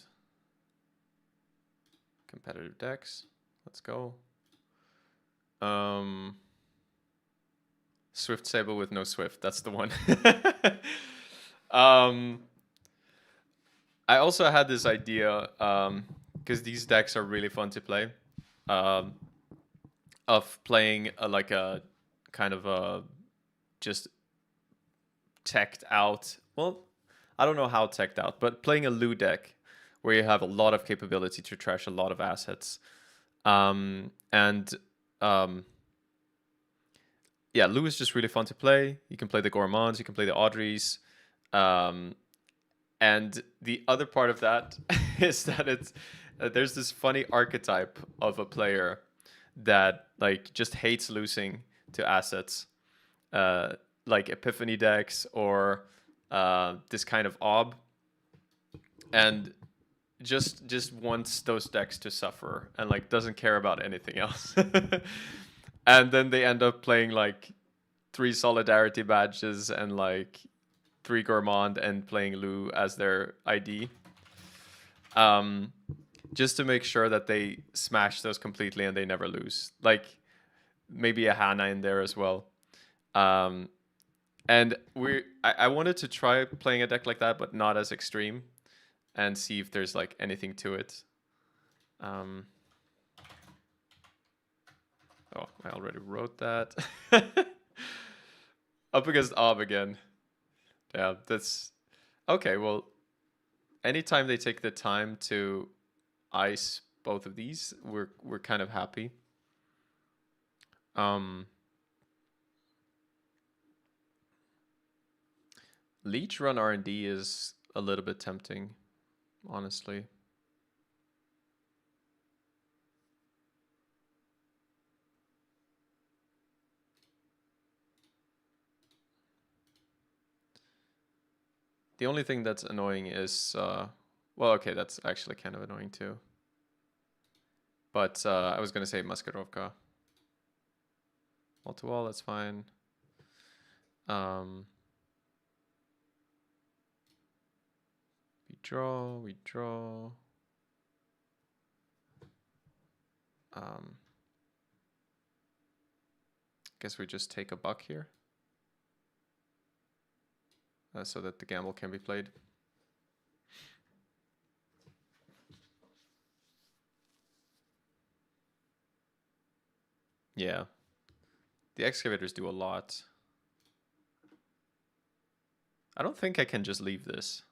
competitive decks. Let's go. Swift Sable with no Swift. That's the one. I also had this idea, because these decks are really fun to play, of playing like a kind of a just teched out. Well, I don't know how teched out, but playing a Lou deck where you have a lot of capability to trash a lot of assets. Yeah, Lou is just really fun to play. You can play the Gourmands, you can play the Audreys. And the other part of that is that it's there's this funny archetype of a player that like just hates losing to assets, like Epiphany decks or this kind of ob, and just wants those decks to suffer and like doesn't care about anything else. And then they end up playing like 3 solidarity badges and like 3 gourmand and playing Lou as their ID. just to make sure that they smash those completely and they never lose. Like maybe a Hana in there as well. Um, and I wanted to try playing a deck like that, but not as extreme, and see if there's like anything to it. Oh, I already wrote that. Up against Ob again. Yeah, that's okay. Well, anytime they take the time to ice both of these, we're kind of happy. Leech run R&D is a little bit tempting, honestly. The only thing that's annoying is, well, okay, that's actually kind of annoying too. But I was going to say Maskarovka. Wall to wall, that's fine. We draw. Guess we just take a buck here. So that the gamble can be played. Yeah. The excavators do a lot. I don't think I can just leave this.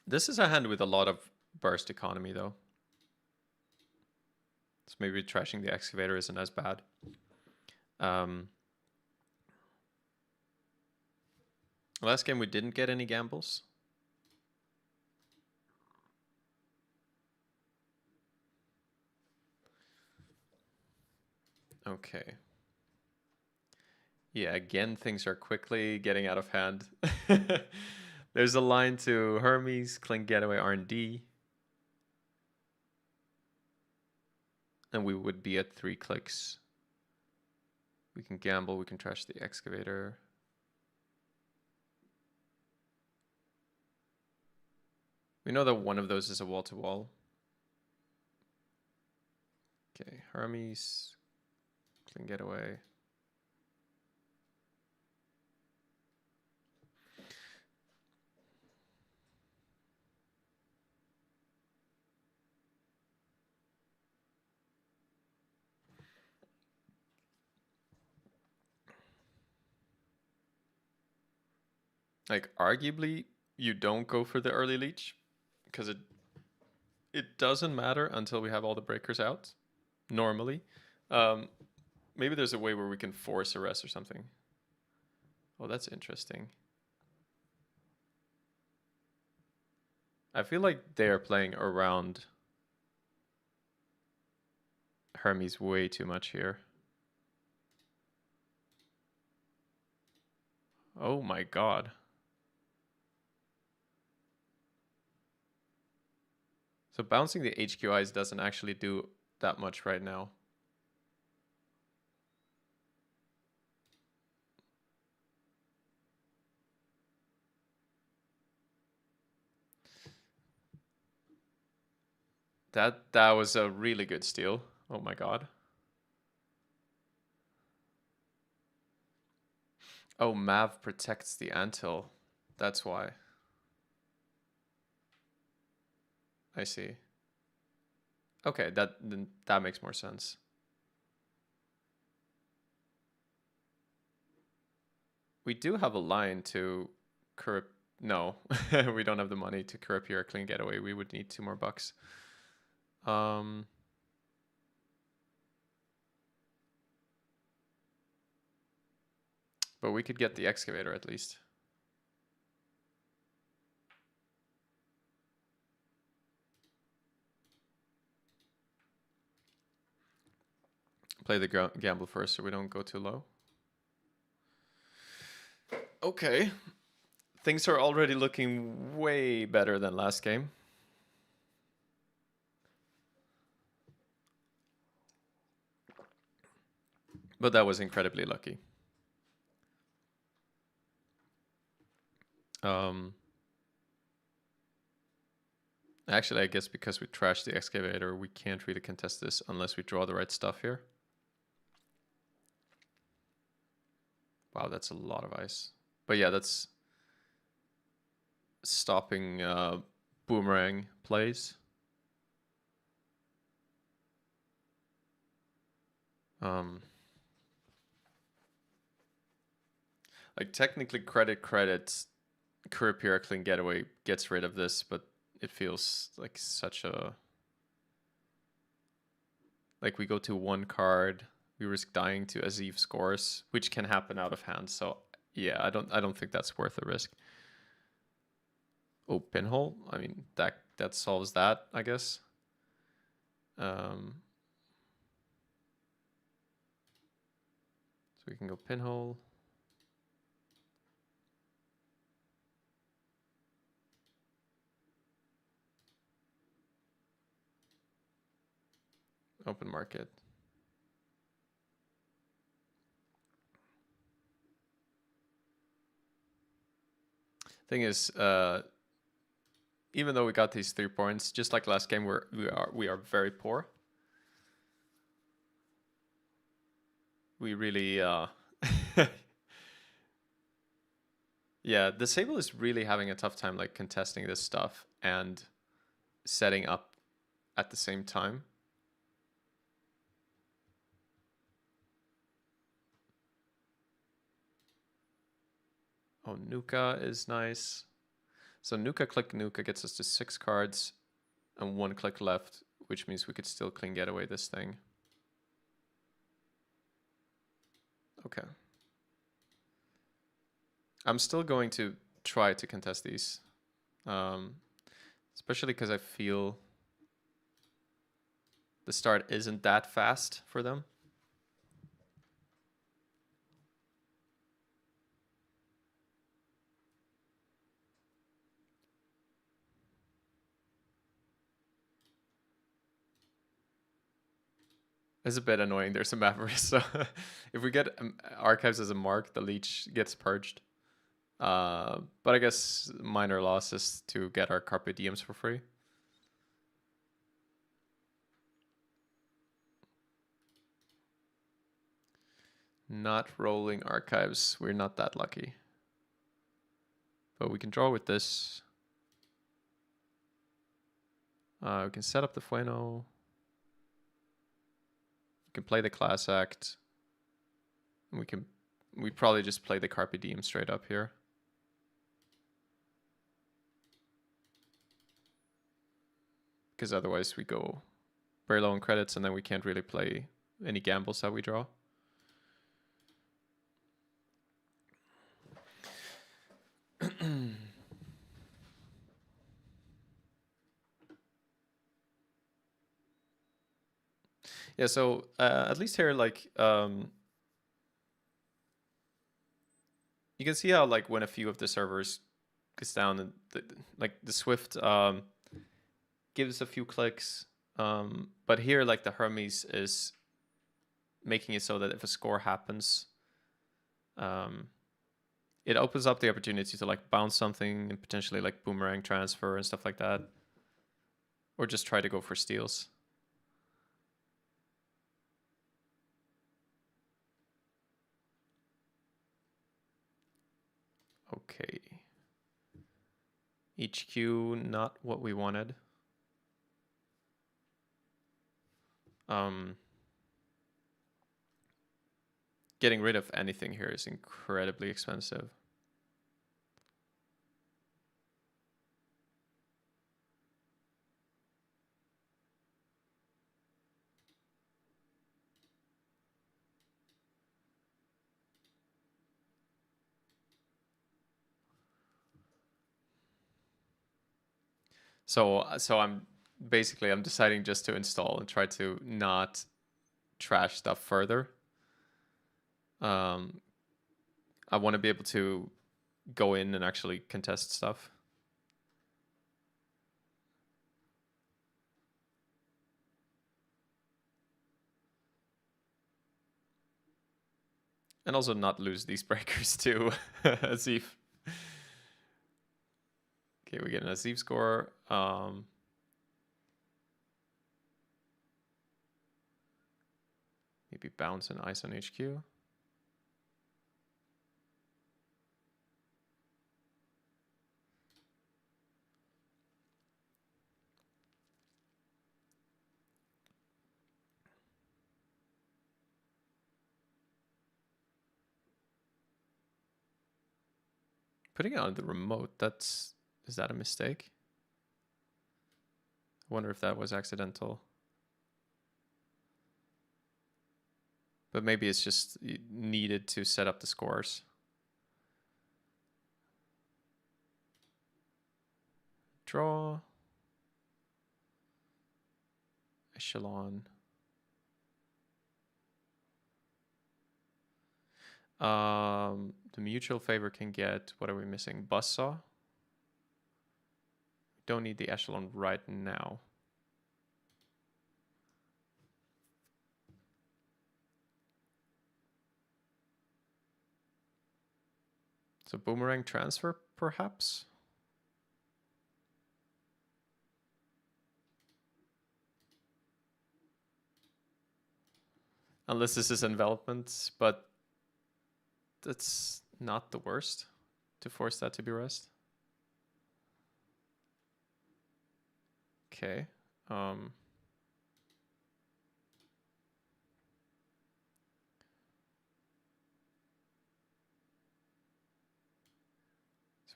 This is a hand with a lot of burst economy, though. So maybe trashing the excavator isn't as bad. Last game we didn't get any gambles. Okay. Yeah, again, things are quickly getting out of hand. There's a line to Hermes, Cling Getaway, R&D. And we would be at 3 clicks. We can gamble, we can trash the excavator. We know that one of those is a wall-to-wall. Okay, Hermes, Cling Getaway. Like, arguably, you don't go for the early leech because it doesn't matter until we have all the breakers out, normally. Maybe there's a way where we can force a rest or something. Oh, that's interesting. I feel like they're playing around Hermes way too much here. Oh my god. So bouncing the HQIs doesn't actually do that much right now. That was a really good steal. Oh my god. Oh, Mav protects the anthill. That's why. I see. Okay, that makes more sense. We do have a line to corrupt. No, we don't have the money to corrupt here a clean getaway. We would need 2 more bucks. But we could get the excavator at least. Play the gamble first so we don't go too low. Okay. Things are already looking way better than last game. But that was incredibly lucky. Actually, I guess because we trashed the excavator, we can't really contest this unless we draw the right stuff here. Wow, that's a lot of ice. But yeah, that's stopping boomerang plays. Like technically credit Career Clean Getaway gets rid of this, but it feels like such a... Like we go to one card, we risk dying to Aziv scores, which can happen out of hand. So yeah, I don't think that's worth the risk. Oh, Pinhole. I mean that solves that, I guess. So we can go Pinhole. Open market. Thing is, even though we got these 3 points, just like last game, we are very poor. We really, yeah, the Sable is really having a tough time like contesting this stuff and setting up at the same time. Oh, Nuka is nice. So Nuka click Nuka gets us to 6 cards and 1 click left, which means we could still clean Getaway this thing. Okay. I'm still going to try to contest these. Especially because I feel the start isn't that fast for them. It's a bit annoying. There's some avarice. So if we get archives as a mark, the leech gets purged. But I guess minor loss is to get our Carpe Diems for free. Not rolling archives. We're not that lucky. But we can draw with this. We can set up the Fueno. We can play the Class Act. And we probably just play the Carpe Diem straight up here. Because otherwise we go very low on credits and then we can't really play any gambles that we draw. Yeah, so at least here, like, you can see how, like, when a few of the servers gets down, and like the Swift gives a few clicks, but here, like, the Hermes is making it so that if a score happens, it opens up the opportunity to like bounce something and potentially like boomerang transfer and stuff like that, or just try to go for steals. Okay. HQ, not what we wanted. Getting rid of anything here is incredibly expensive. So I'm deciding just to install and try to not trash stuff further. I want to be able to go in and actually contest stuff. And also not lose these breakers to Azif. Okay, we get an Azif score. Maybe bounce and ice on HQ. Putting it on the remote, is that a mistake? I wonder if that was accidental. But maybe it's just needed to set up the scores. Draw. Echelon. The mutual favor can get, what are we missing? Buzzsaw. Don't need the echelon right now. So boomerang transfer, perhaps? Unless this is envelopment, but that's not the worst to force that to be rest. Okay. So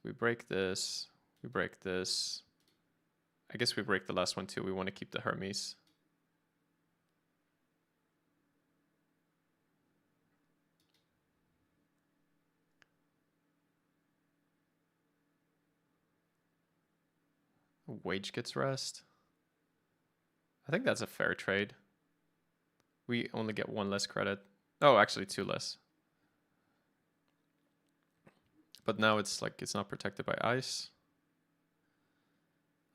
we break this, we break this. I guess we break the last one too. We want to keep the Hermes. Wage gets rest. I think that's a fair trade. We only get one less credit. Oh, actually 2 less. But now it's like it's not protected by ice.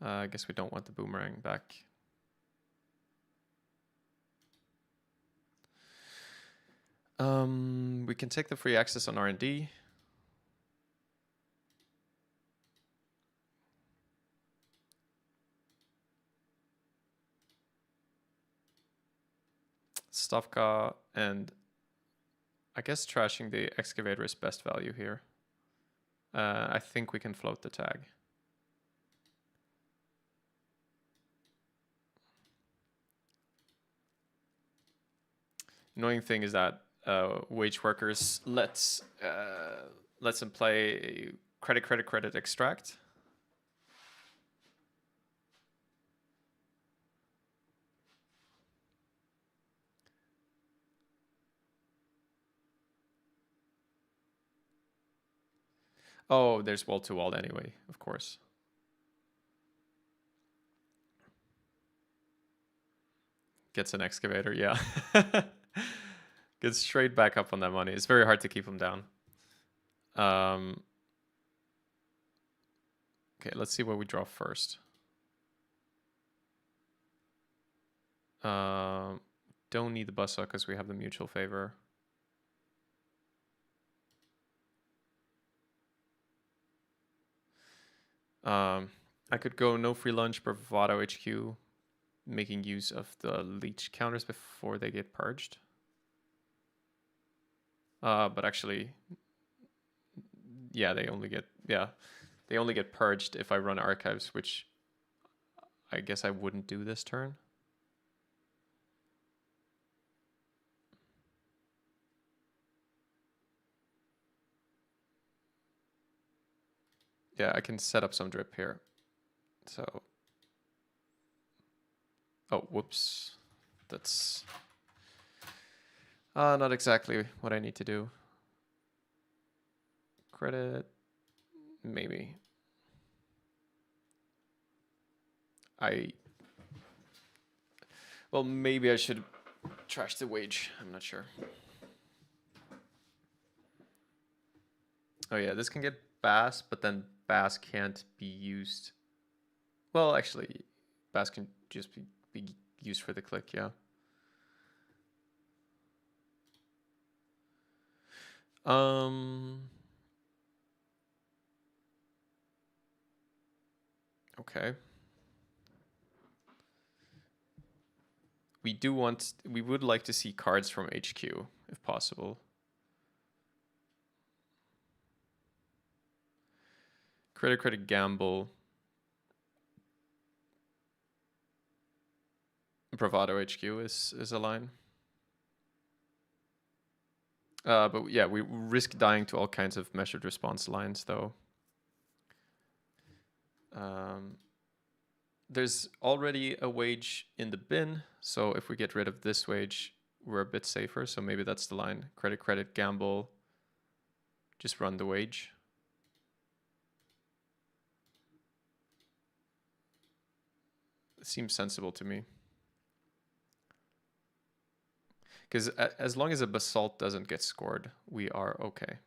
I guess we don't want the boomerang back. We can take the free access on R&D. Stavka, and I guess trashing the excavator is best value here. I think we can float the tag. Annoying thing is that wage workers lets them play credit extract. Oh, there's wall to wall anyway, of course. Gets an excavator, yeah. Gets straight back up on that money. It's very hard to keep him down. Okay, let's see what we draw first. Don't need the buzzsaw because we have the mutual favor. I could go no free lunch, bravado HQ, making use of the leech counters before they get purged. But actually, yeah, they only get purged if I run archives, which I guess I wouldn't do this turn. Yeah, I can set up some drip here. So, oh, whoops. That's not exactly what I need to do. Credit, maybe. Well, maybe I should trash the wage. I'm not sure. Oh yeah, this can get Bass, but then Bass can't be used. Well, actually, Bass can just be used for the click, yeah. Um. Okay. We would like to see cards from HQ if possible. Credit gamble. Bravado HQ is a line. But yeah, we risk dying to all kinds of measured response lines though. There's already a wage in the bin, so if we get rid of this wage, we're a bit safer. So maybe that's the line. Credit gamble. Just run the wage. It seems sensible to me. Because as long as a basalt doesn't get scored, we are okay.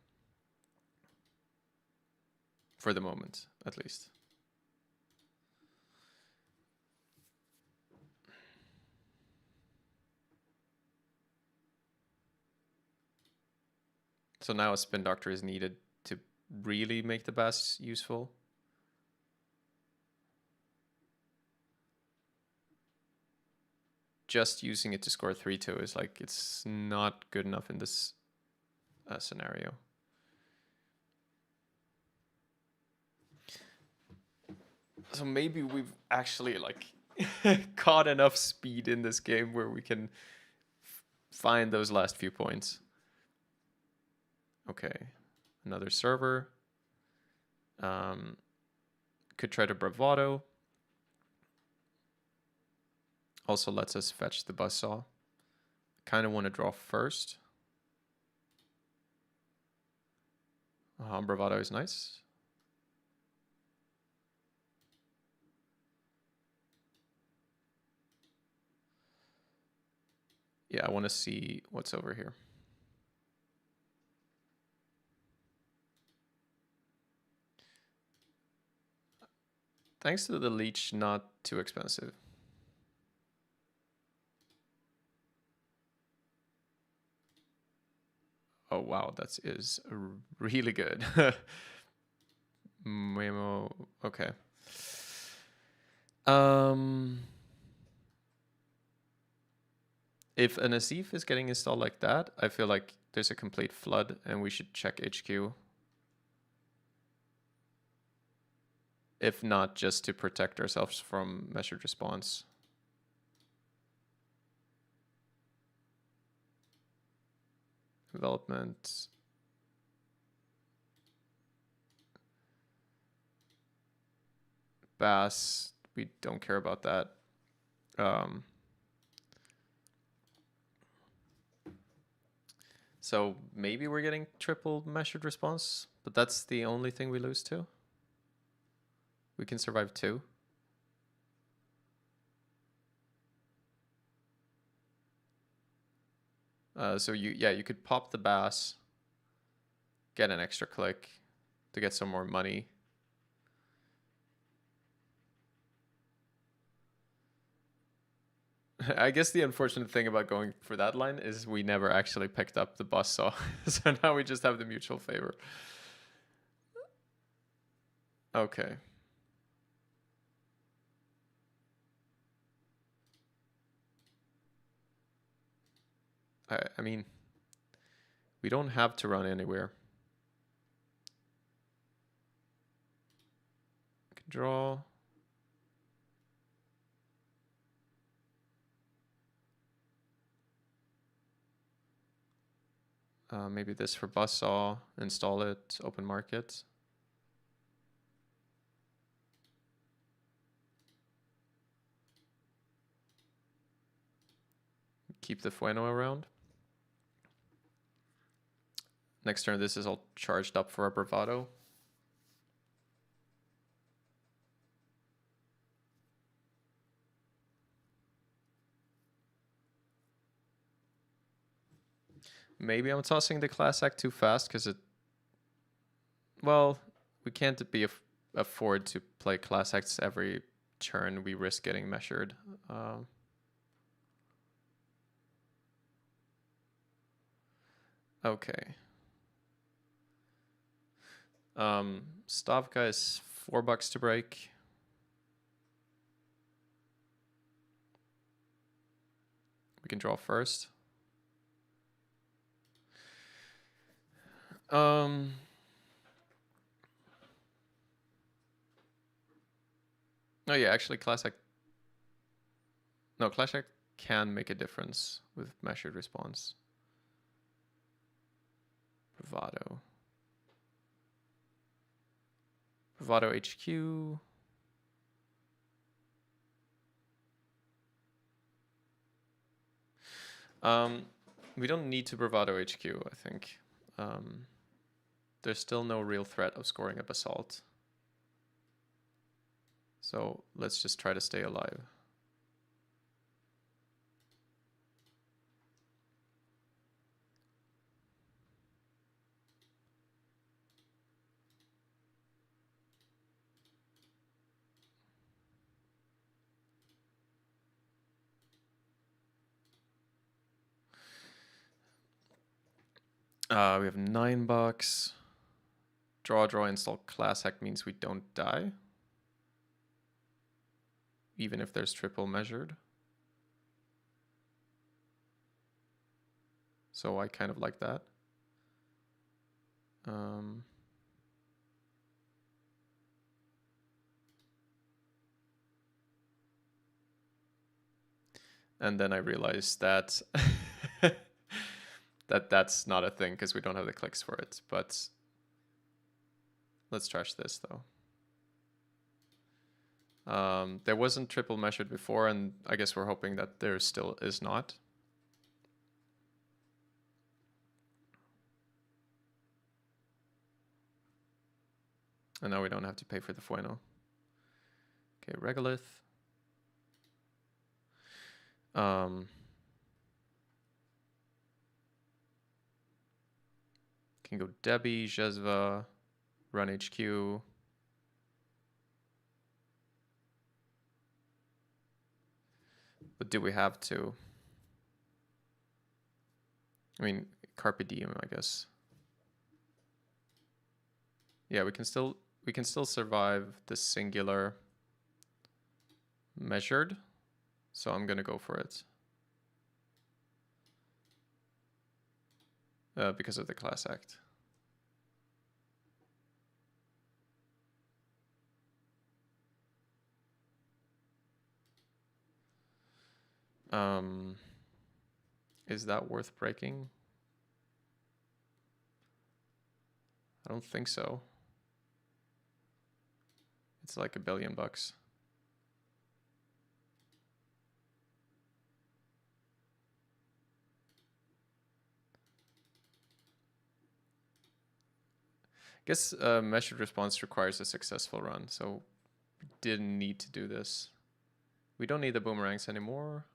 For the moment, at least. So now a spin doctor is needed to really make the bass useful. Just using it to score 3-2 is like, it's not good enough in this scenario. So maybe we've actually like caught enough speed in this game where we can find those last few points. Okay, another server. Could try to bravado. Also lets us fetch the buzzsaw. Kind of want to draw first. Bravado is nice. Yeah, I want to see what's over here. Thanks to the leech, not too expensive. Oh wow, that is really good. Memo, okay. If an Asif is getting installed like that, I feel like there's a complete flood and we should check HQ. If not, just to protect ourselves from measured response. Development. Bass, we don't care about that. So maybe we're getting triple measured response, but that's the only thing we lose to. We can survive 2. So you could pop the bass, get an extra click to get some more money. I guess the unfortunate thing about going for that line is we never actually picked up the buzzsaw. So now we just have the mutual favor. Okay. I mean, we don't have to run anywhere. We can draw. Maybe this for buzzsaw, install it, open market. Keep the Fueno around. Next turn, this is all charged up for a bravado. Maybe I'm tossing the class act too fast because it... Well, we can't afford to play class acts every turn. We risk getting measured. Okay. Stavka is $4 to break. We can draw first. Oh yeah, actually Classic. No, Classic can make a difference with measured response. Bravado. Bravado HQ. We don't need to Bravado HQ, I think. There's still no real threat of scoring a Basalt. So let's just try to stay alive. We have $9. Draw, install class hack means we don't die. Even if there's triple measured. So I kind of like that. And then I realized that that's not a thing because we don't have the clicks for it. But let's trash this though. There wasn't triple measured before, and I guess we're hoping that there still is not. And now we don't have to pay for the Fueno. Okay, Regolith. Can go Debbie, Jezva, run HQ. But do we have to? I mean, Carpe Diem, I guess. Yeah, we can still survive the singular measured. So I'm gonna go for it. Because of the class act. Is that worth breaking? I don't think so. It's like $1 billion. I guess measured response requires a successful run, so we didn't need to do this. We don't need the boomerangs anymore.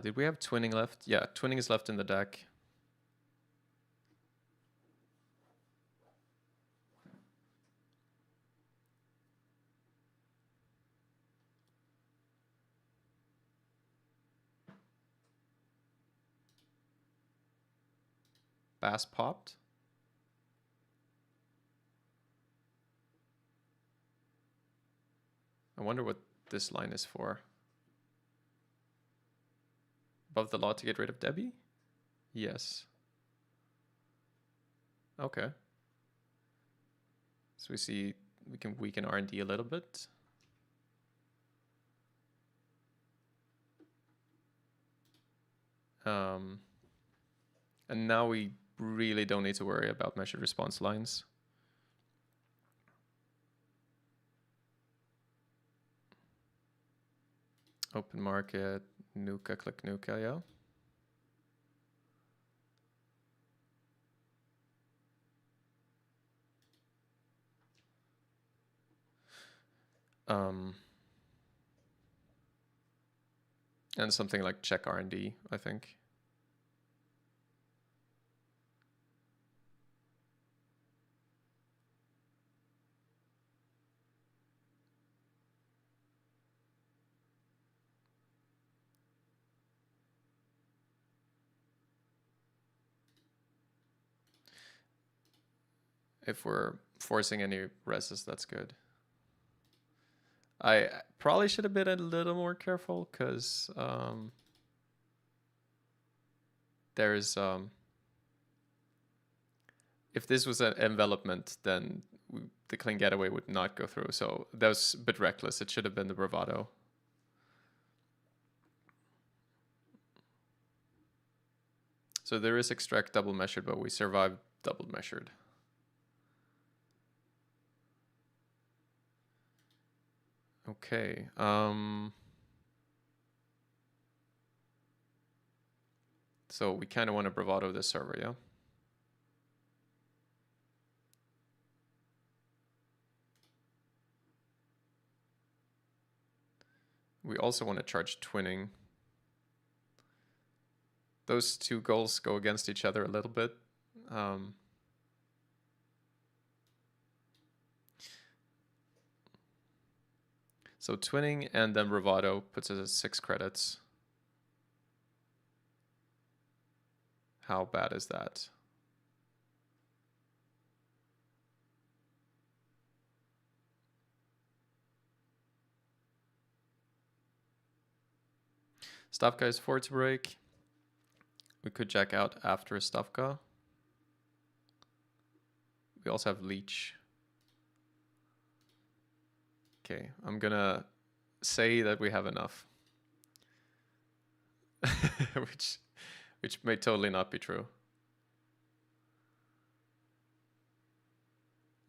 Did we have twinning left? Yeah, twinning is left in the deck. Bass popped. I wonder what this line is for. Above the law to get rid of Debbie? Yes. Okay. So we see we can weaken R&D a little bit. And now we really don't need to worry about measured response lines. Open market, Nuka, click Nuka, yeah. And something like check R&D, I think. If we're forcing any reses, that's good. I probably should have been a little more careful because there's if this was an envelopment, then the clean getaway would not go through. So that was a bit reckless. It should have been the bravado. So there is extract double measured, but we survived double measured. Okay. So we kind of want to bravado this server, yeah? We also want to charge twinning. Those two goals go against each other a little bit. So twinning and then bravado puts us at 6 credits. How bad is that? Stavka is 4 to break. We could jack out after Stavka. We also have leech. Okay, I'm gonna say that we have enough. which may totally not be true.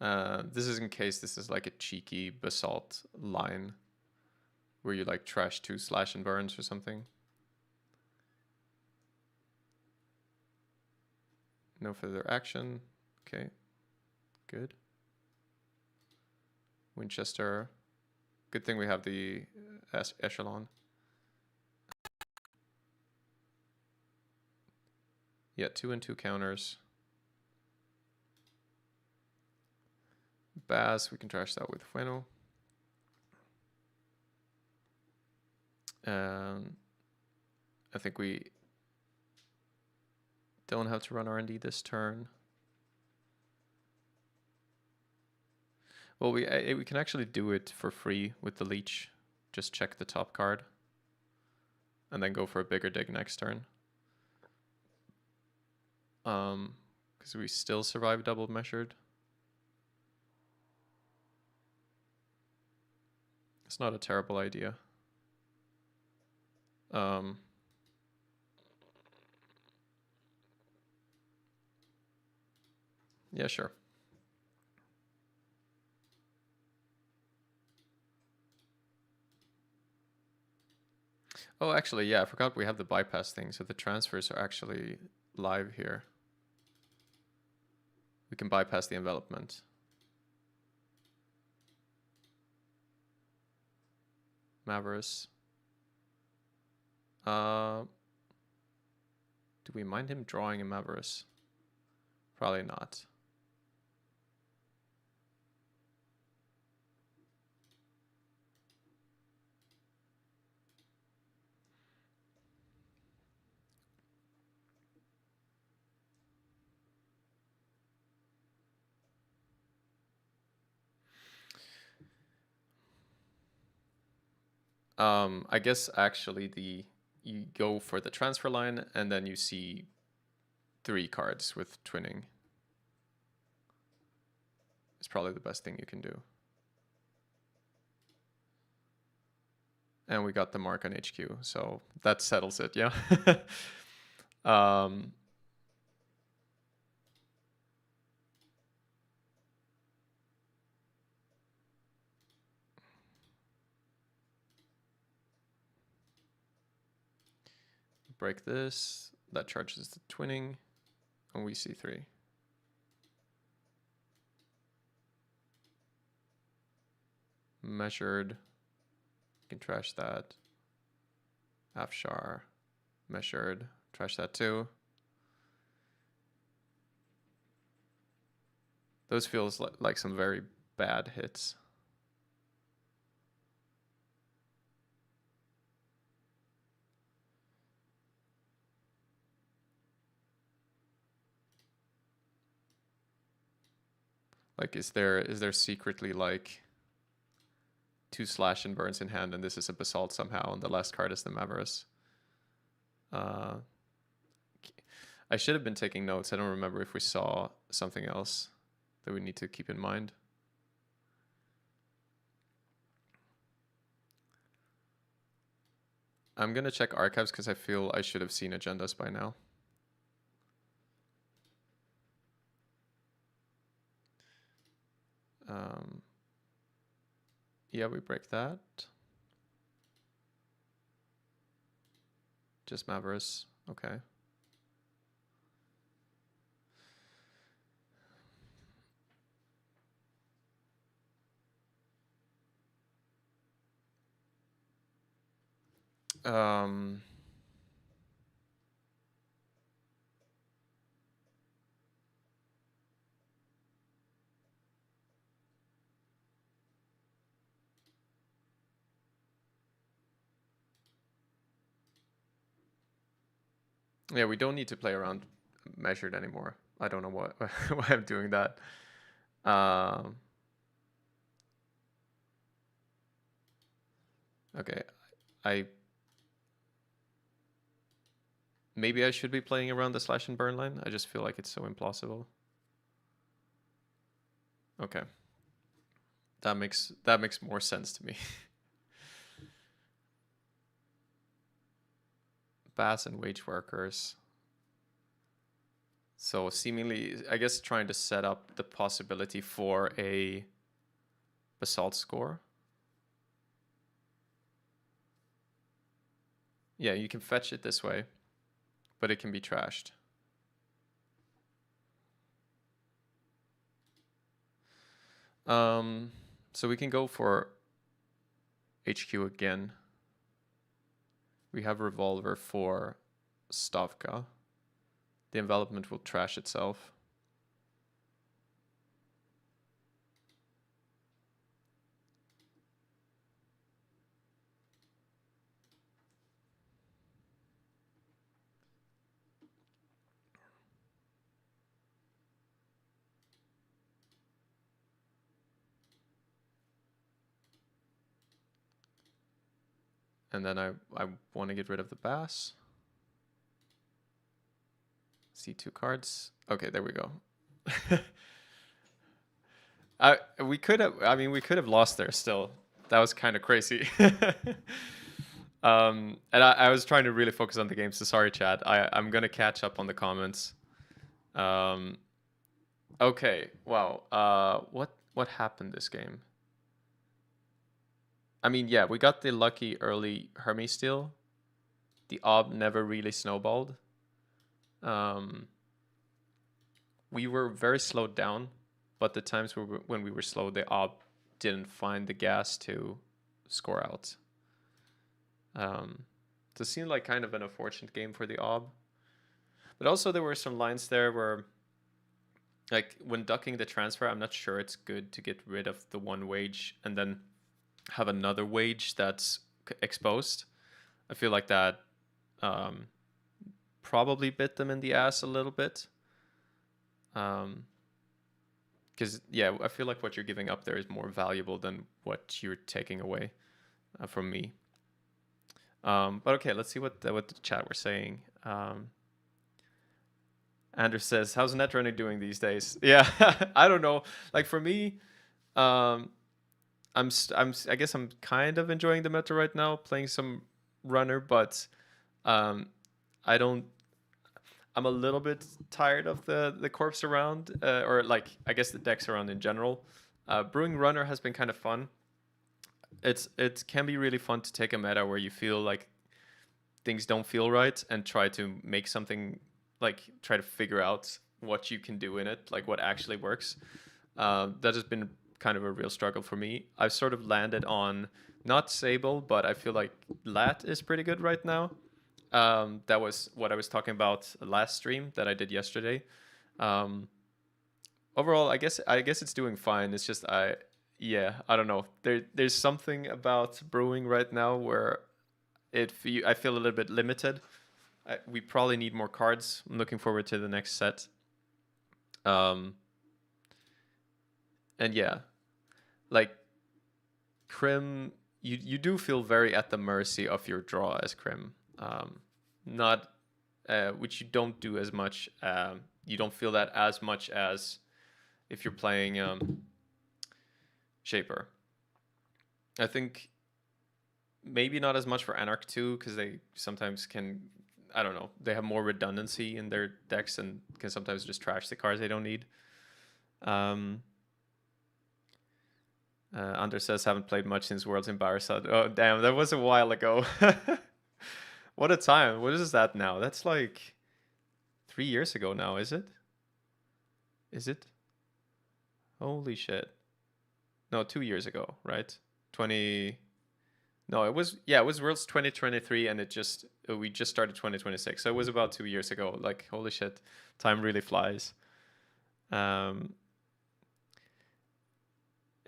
This is in case this is like a cheeky basalt line where you like trash 2 slash and burns or something. No further action. Okay, good. Winchester. Good thing we have the echelon. Yeah, 2 and 2 counters. Bass, we can trash that with Fueno. I think we don't have to run R&D this turn. Well, we can actually do it for free with the leech. Just check the top card. And then go for a bigger dig next turn. Because we still survive double measured. It's not a terrible idea. Yeah, sure. Oh, actually, yeah, I forgot we have the bypass thing. So the transfers are actually live here. We can bypass the envelopment. Mavericks. Do we mind him drawing a Mavericks? Probably not. I guess actually you go for the transfer line and then you see 3 cards with twinning. It's probably the best thing you can do. And we got the mark on HQ, so that settles it, yeah. Break this, that charges the twinning, and we see 3. Measured, you can trash that. Afshar, measured, trash that too. Those feels like some very bad hits. Like, is there secretly like 2 slash and burns in hand, and this is a basalt somehow, and the last card is the Maverus? Uh, I should have been taking notes. I don't remember if we saw something else that we need to keep in mind. I'm gonna check archives because I feel I should have seen agendas by now. Yeah, we break that. Just Maverus. Okay. Yeah, we don't need to play around measured anymore. I don't know why why I'm doing that. Okay, maybe I should be playing around the slash and burn line. I just feel like it's so implausible. Okay, that makes more sense to me. Bass and wage workers. So seemingly, I guess trying to set up the possibility for a basalt score. Yeah, you can fetch it this way, but it can be trashed. So we can go for HQ again. We have Revolver for Stavka. The envelopment will trash itself. And then I want to get rid of the Bass. See 2 cards. Okay, there we go. We could have lost there still. That was kind of crazy. And I was trying to really focus on the game, so sorry, Chad. I'm gonna catch up on the comments. Okay, wow. What happened this game? I mean, yeah, we got the lucky early Hermes steal. The ob never really snowballed. We were very slowed down, but the times when we were slow, the ob didn't find the gas to score out. So it seemed like kind of an unfortunate game for the ob. But also there were some lines there where, like, when ducking the transfer, I'm not sure it's good to get rid of the 1 wage and then have another wage that's exposed. I feel like that probably bit them in the ass a little bit. Because, yeah, I feel like what you're giving up there is more valuable than what you're taking away from me. But okay, let's see what the chat were saying. Andrew says, "How's Netrunner doing these days?" Yeah, I don't know. Like for me, I guess I'm kind of enjoying the meta right now, playing some runner, but I don't. I'm a little bit tired of the corpse around, or like I guess the decks around in general. Brewing runner has been kind of fun. It can be really fun to take a meta where you feel like things don't feel right and try to make something, like try to figure out what you can do in it, like what actually works. That has been kind of a real struggle for me. I've sort of landed on not Sable, but I feel like Lat is pretty good right now. That was what I was talking about last stream that I did yesterday. Overall, I guess it's doing fine. It's just I don't know. There's something about brewing right now where I feel a little bit limited. We probably need more cards. I'm looking forward to the next set. And yeah, like Crim, you do feel very at the mercy of your draw as Crim. Not which you don't do as much. You don't feel that as much as if you're playing Shaper. I think maybe not as much for Anarch 2 because they sometimes can, I don't know, they have more redundancy in their decks and can sometimes just trash the cards they don't need. Anders says haven't played much since Worlds in Barasat. Oh damn, that was a while ago. What a time. What is that now? That's like 3 years ago now, is it? Is it? Holy shit. No, 2 years ago, right? 20. No, it was, yeah, it was Worlds 2023 and we just started 2026. So it was about 2 years ago. Like, holy shit, time really flies.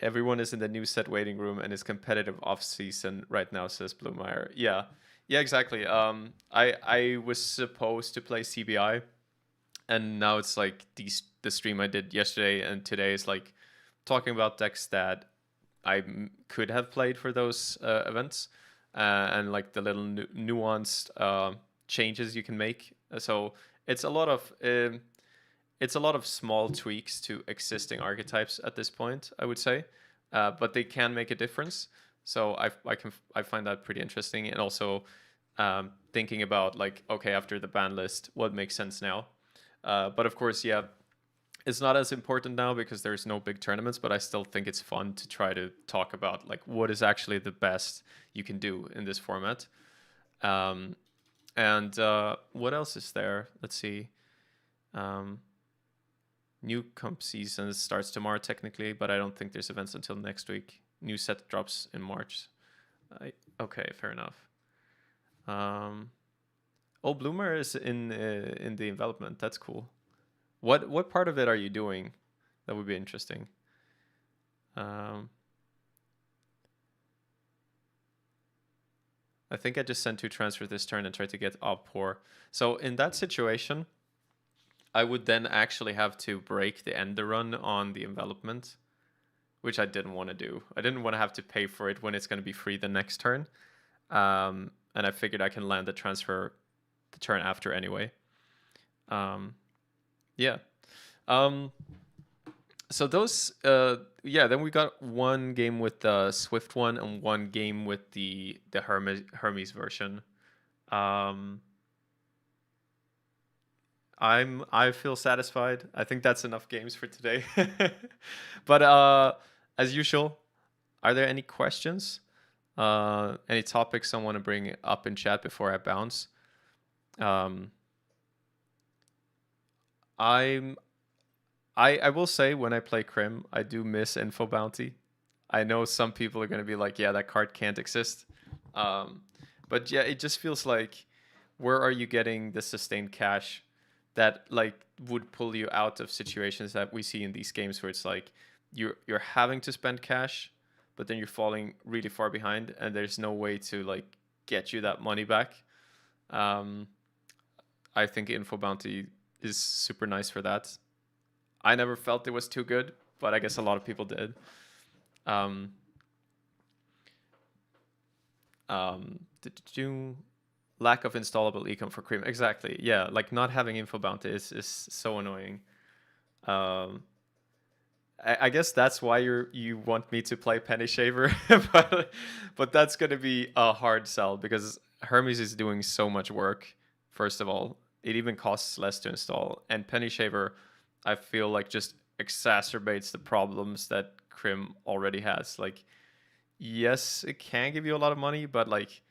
Everyone is in the new set waiting room and is competitive off season right now, says Blumeyer. Yeah. Yeah, exactly. I was supposed to play CBI and now it's like the stream I did yesterday and today is like talking about decks that I could have played for those events and like the little nuanced changes you can make. So it's a lot of small tweaks to existing archetypes at this point, I would say, but they can make a difference. So I find that pretty interesting, and also thinking about like, okay, after the ban list, what makes sense now. But of course, yeah, it's not as important now because there's no big tournaments, but I still think it's fun to try to talk about like what is actually the best you can do in this format. And what else is there? Let's see. New comp season starts tomorrow technically, but I don't think there's events until next week. New set drops in March. Okay, fair enough. Oh, Bloomer is in the development. That's cool. What part of it are you doing? That would be interesting. I think I just sent 2 transfers this turn and tried to get up poor. So in that situation, I would then actually have to break the ender run on the envelopment, which I didn't want to do. I didn't want to have to pay for it when it's going to be free the next turn. And I figured I can land the transfer the turn after anyway. Yeah. So those, yeah, then we got one game with the Swift one and one game with the Hermes version. I feel satisfied. I think that's enough games for today. But as usual, are there any questions? Any topics I want to bring up in chat before I bounce? I will say when I play Crim, I do miss Info Bounty. I know some people are going to be like, yeah, that card can't exist. But yeah, it just feels like, where are you getting the sustained cash that like would pull you out of situations that we see in these games where it's like you're having to spend cash, but then you're falling really far behind and there's no way to like get you that money back. I think Info Bounty is super nice for that. I never felt it was too good, but I guess a lot of people did. Lack of installable econ for Cream. Exactly. Yeah, like not having Info Bounty is so annoying. I guess that's why you want me to play Penny Shaver, but that's gonna be a hard sell because Hermes is doing so much work. First of all, it even costs less to install, and Penny Shaver, I feel like just exacerbates the problems that Crim already has. Like, yes, it can give you a lot of money, but like,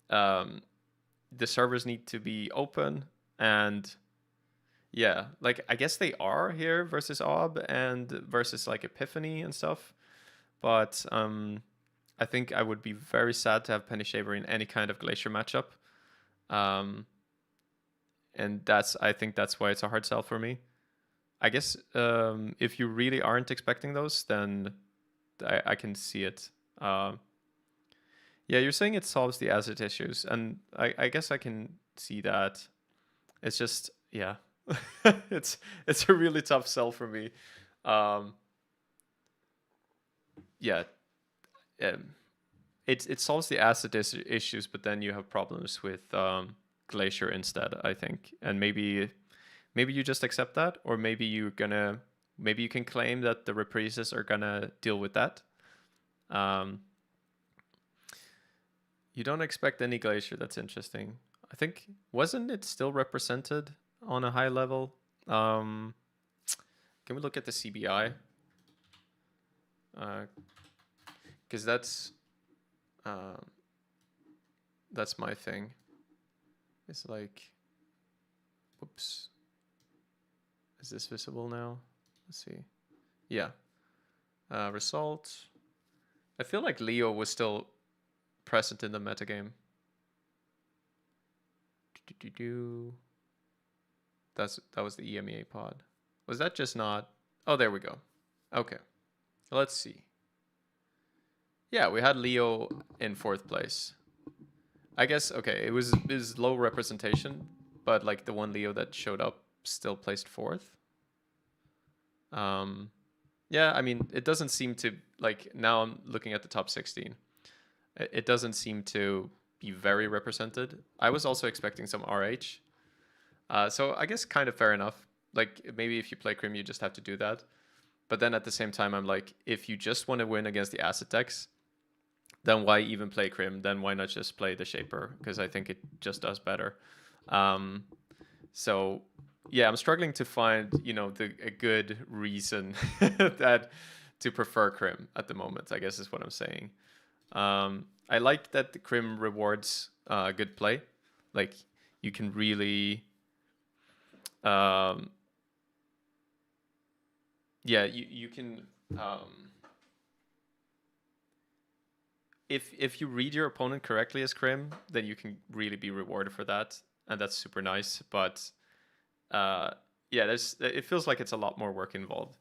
the servers need to be open, and yeah, like I guess they are here versus Ob and versus like Epiphany and stuff, but I think I would be very sad to have Penny Shaver in any kind of Glacier matchup, and I think that's why it's a hard sell for me. I guess if you really aren't expecting those, then I can see it. Yeah, you're saying it solves the asset issues, and I guess I can see that. It's just, yeah, it's a really tough sell for me. yeah, um, it solves the acid issues, but then you have problems with Glacier instead, I think. And maybe you just accept that, or maybe you can claim that the reprises are gonna deal with that. Um, you don't expect any Glacier. That's interesting. I think wasn't it still represented on a high level? Um, can we look at the CBI? Because uh, that's my thing. It's like, whoops, is this visible now? Let's see. Yeah. Results. I feel like Leo was still present in the metagame. That was the EMEA pod. Was that just not? Oh, there we go. Okay. Let's see. Yeah, we had Leo in 4th place. I guess, okay, it was low representation, but like the one Leo that showed up still placed 4th. Yeah, I mean, it doesn't seem to, like, now I'm looking at the top 16. It doesn't seem to be very represented. I was also expecting some RH. So I guess kind of fair enough. Like, maybe if you play Crim, you just have to do that. But then at the same time, I'm like, if you just want to win against the acid decks, then why even play Crim? Then why not just play the Shaper? Because I think it just does better. So yeah, I'm struggling to find, a good reason that to prefer Crim at the moment, I guess is what I'm saying. I like that the Crim rewards good play. Like, you can really yeah, you can if you read your opponent correctly as Crim, then you can really be rewarded for that, and that's super nice. But yeah, it feels like it's a lot more work involved.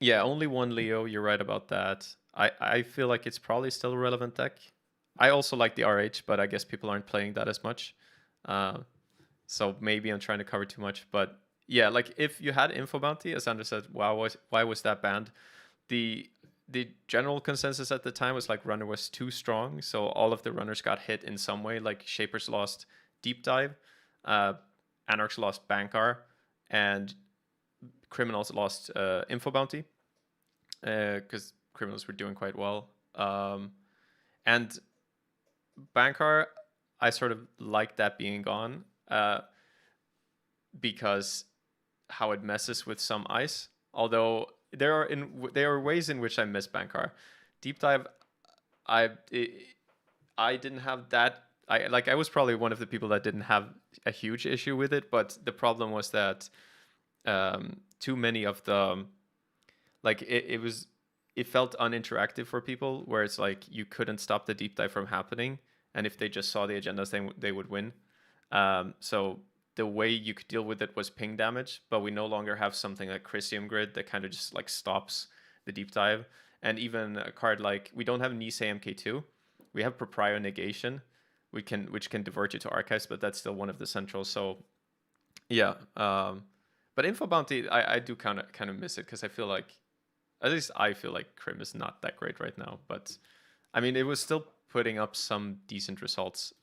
Yeah, only one Leo. You're right about that. I feel like it's probably still a relevant deck. I also like the RH, but I guess people aren't playing that as much. So maybe I'm trying to cover too much. But yeah, like if you had Info Bounty, as Andrew said, why was that banned? The general consensus at the time was like Runner was too strong, so all of the runners got hit in some way. Like Shapers lost Deep Dive, Anarchs lost Bankar, and Criminals lost Info Bounty because Criminals were doing quite well. And Bankar, I sort of like that being gone because how it messes with some ice. Although there are ways in which I miss Bankar. Deep Dive, I didn't have that. I was probably one of the people that didn't have a huge issue with it, but the problem was that too many of the it felt uninteractive for people, where it's like you couldn't stop the deep dive from happening, and if they just saw the agendas, they would win. So the way you could deal with it was ping damage, but we no longer have something like Chrysium Grid that kind of just like stops the deep dive. And even a card like, we don't have Nisei MK2, we have Proprio Negation, which can divert you to archives, but that's still one of the centrals. So yeah, but Info Bounty, I do kind of miss it, because I feel like, at least I feel like Crim is not that great right now. But I mean, it was still putting up some decent results.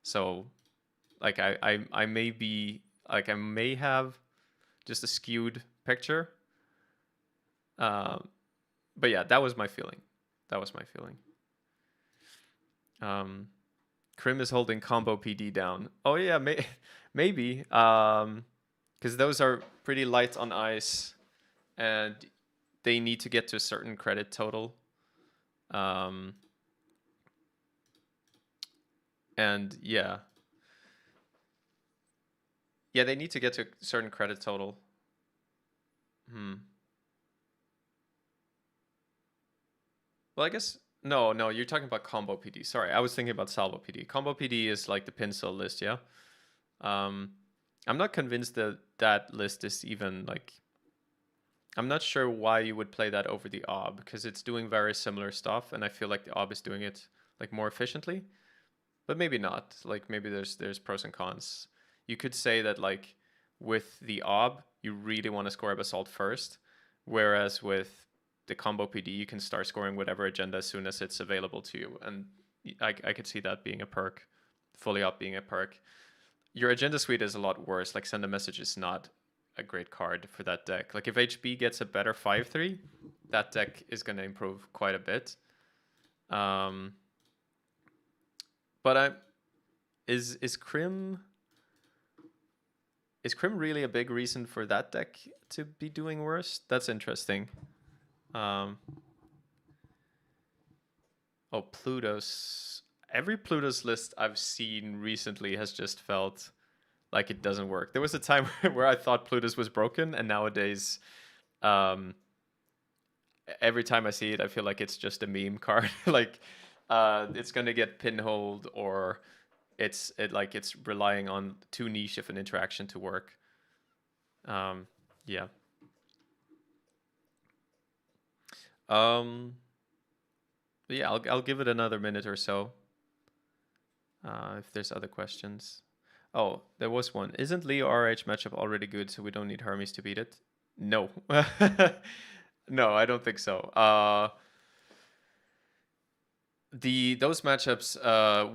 So like I may be like, I may have just a skewed picture. But yeah, that was my feeling. Crim is holding combo PD down. Oh yeah, maybe. Because those are pretty light on ice, and they need to get to a certain credit total. And yeah, they need to get to a certain credit total. Well, I guess no, you're talking about combo PD. Sorry, I was thinking about salvo PD. Combo PD is like the pincel list, yeah. I'm not convinced that that list is even like. I'm not sure why you would play that over the OB, because it's doing very similar stuff, and I feel like the OB is doing it like more efficiently. But maybe not. Like, maybe there's pros and cons. You could say that like with the OB, you really want to score a basalt first, Whereas with the combo PD, you can start scoring whatever agenda as soon as it's available to you. And I could see that being a perk, fully up being a perk. Your agenda suite is a lot worse. Like send a message is not a great card for that deck. Like if HB gets a better 5/3, that deck is going to improve quite a bit. But is Crim really a big reason for that deck to be doing worse? That's interesting. Oh, Pluto's. Every Pluto's list I've seen recently has just felt like it doesn't work. There was a time where I thought Pluto's was broken, and nowadays, every time I see it, I feel like it's just a meme card. Like, it's gonna get pinholed, or it's relying on too niche of an interaction to work. Yeah. Yeah, I'll give it another minute or so. If there's other questions. Oh, there was one. Isn't Leo RH matchup already good, so we don't need Hermes to beat it? No. No, I don't think so. Those matchups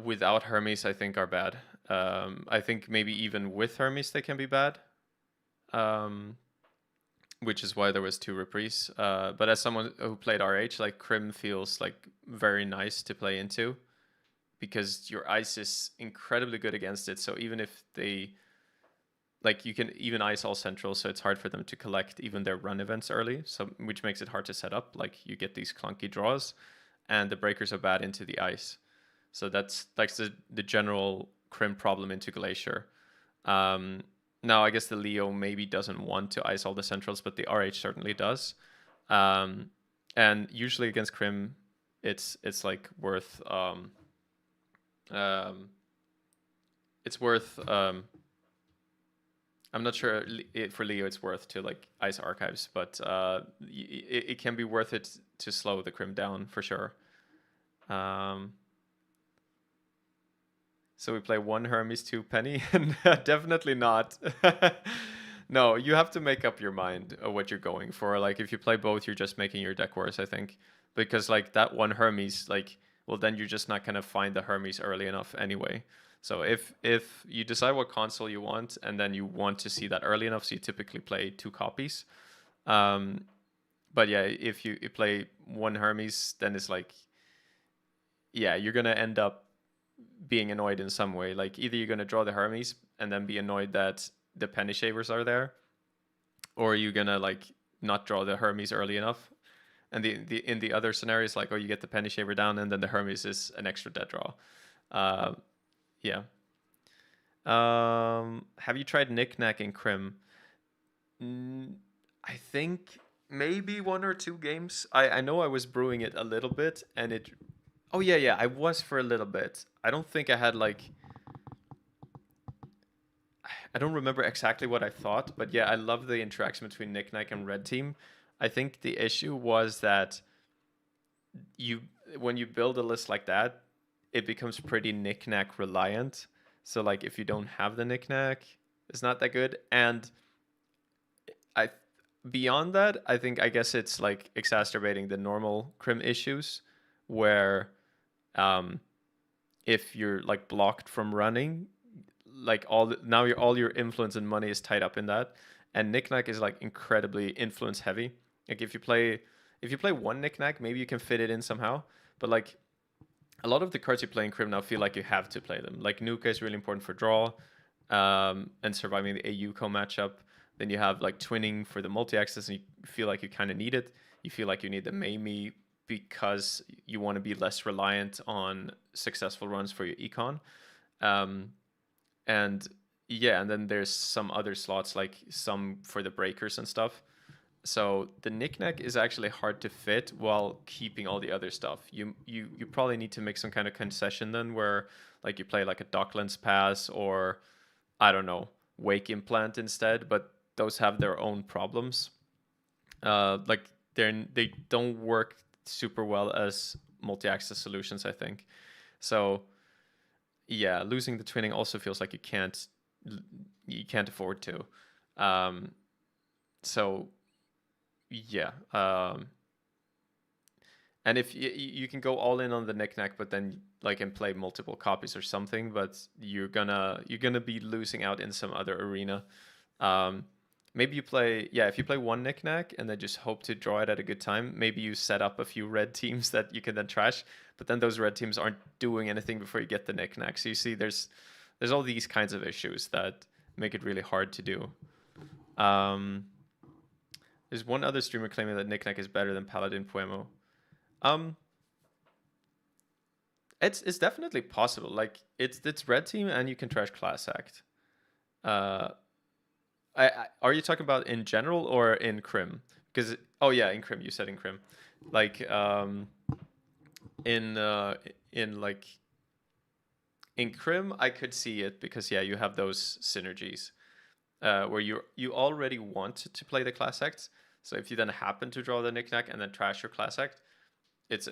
without Hermes, I think, are bad. I think maybe even with Hermes they can be bad. Which is why there was 2 reprise. But as someone who played RH, like Crim feels like very nice to play into, because your ice is incredibly good against it. So even if they, like, you can even ice all central, so it's hard for them to collect even their run events early, so which makes it hard to set up. Like you get these clunky draws, and the breakers are bad into the ice. So that's like the general Crim problem into Glacier. Now I guess the Leo maybe doesn't want to ice all the centrals, but the RH certainly does. And usually against Crim, it's like worth it's worth I'm not sure for Leo it's worth to like ice archives, but it can be worth it to slow the Crim down for sure. So we play 1 Hermes, 2 Penny? Definitely not. No, you have to make up your mind of what you're going for. Like if you play both, you're just making your deck worse, I think. Because like that 1 Hermes, like, well, then you're just not gonna find the Hermes early enough anyway. So if you decide what console you want, and then you want to see that early enough, so you typically play 2 copies. But yeah, if you play 1 Hermes, then it's like, yeah, you're gonna end up being annoyed in some way. Like either you're gonna draw the Hermes and then be annoyed that the penny shavers are there, or you're gonna like not draw the Hermes early enough. And in the other scenarios, like, oh, you get the penny shaver down, and then the Hermes is an extra dead draw. Yeah. Have you tried Knick-Knack in Crim? I think maybe 1 or 2 games. I know I was brewing it a little bit, and it. Oh yeah, I was for a little bit. I don't think I had like. I don't remember exactly what I thought, but yeah, I love the interaction between Knick-Knack and Red Team. I think the issue was that when you build a list like that, it becomes pretty Knick-Knack reliant. So like if you don't have the Knick-Knack, it's not that good. And I beyond that, I guess it's like exacerbating the normal Crim issues, where if you're like blocked from running, like all your influence and money is tied up in that. And Knick-Knack is like incredibly influence heavy. Like if you play 1 Knick-Knack, maybe you can fit it in somehow, but like a lot of the cards you play in Crim now feel like you have to play them. Like Nuka is really important for draw, and surviving the AUCO matchup. Then you have like twinning for the multi-access, and you feel like you kind of need it. You feel like you need the Mamie because you want to be less reliant on successful runs for your econ. And yeah, and then there's some other slots, like some for the breakers and stuff. So the Knick-Knack is actually hard to fit while keeping all the other stuff. You probably need to make some kind of concession then, where like you play like a Docklands Pass, or I don't know, Wake Implant instead, but those have their own problems. Like they don't work super well as multi-access solutions, I think. So yeah, losing the twinning also feels like you can't afford to. So yeah. And if you can go all in on the knickknack, but then like and play multiple copies or something, but you're gonna be losing out in some other arena. Um, Maybe you play, yeah, if you play one knickknack and then just hope to draw it at a good time, maybe you set up a few red teams that you can then trash, but then those red teams aren't doing anything before you get the knickknack. So you see, there's all these kinds of issues that make it really hard to do. Um, there's one other streamer claiming that knickknack is better than Paladin Puemo. Um, it's definitely possible. Like it's red team and you can trash class act. Uh, are you talking about in general or in Crim? Because oh yeah, in Crim. You said in Crim, like in like in Crim, I could see it because yeah, you have those synergies where you already want to play the class acts. So if you then happen to draw the knickknack and then trash your class act, it's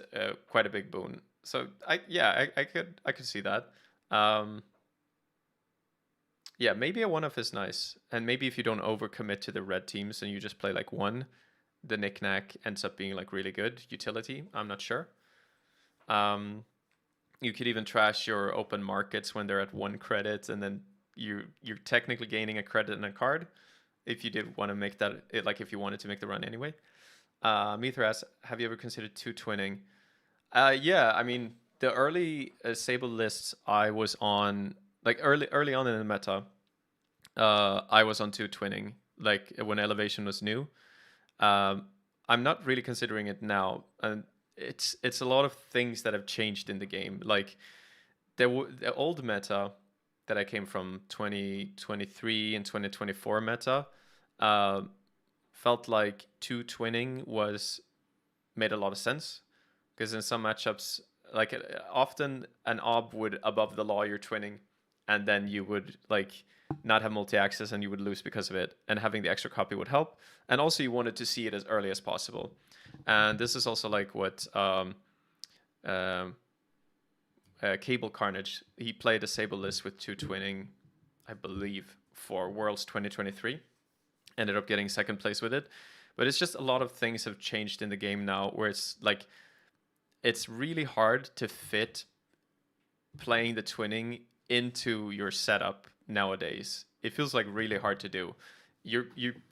quite a big boon. So I could see that. Um, Yeah, maybe a one-off is nice. And maybe if you don't overcommit to the red teams and you just play like one, the knick-knack ends up being like really good utility. I'm not sure. You could even trash your open markets when they're at 1 credit, and then you're technically gaining a credit and a card if you did want to make that like if you wanted to make the run anyway. Meether asks, have you ever considered two twinning? Yeah, I mean the early Sable lists I was on, like early on in the meta, I was on two twinning, like when Elevation was new. I'm not really considering it now, and it's a lot of things that have changed in the game. Like the old meta that I came from 2023 and 2024 meta felt like two twinning was made a lot of sense because in some matchups, like often an ob would above the law you're twinning, and then you would like not have multi-access and you would lose because of it, and having the extra copy would help. And also you wanted to see it as early as possible, and this is also like what um, Cable Carnage, he played a Sable list with two twinning, I believe, for Worlds 2023, ended up getting second place with it. But it's just a lot of things have changed in the game now where it's like it's really hard to fit playing the twinning into your setup nowadays. It feels like really hard to do. You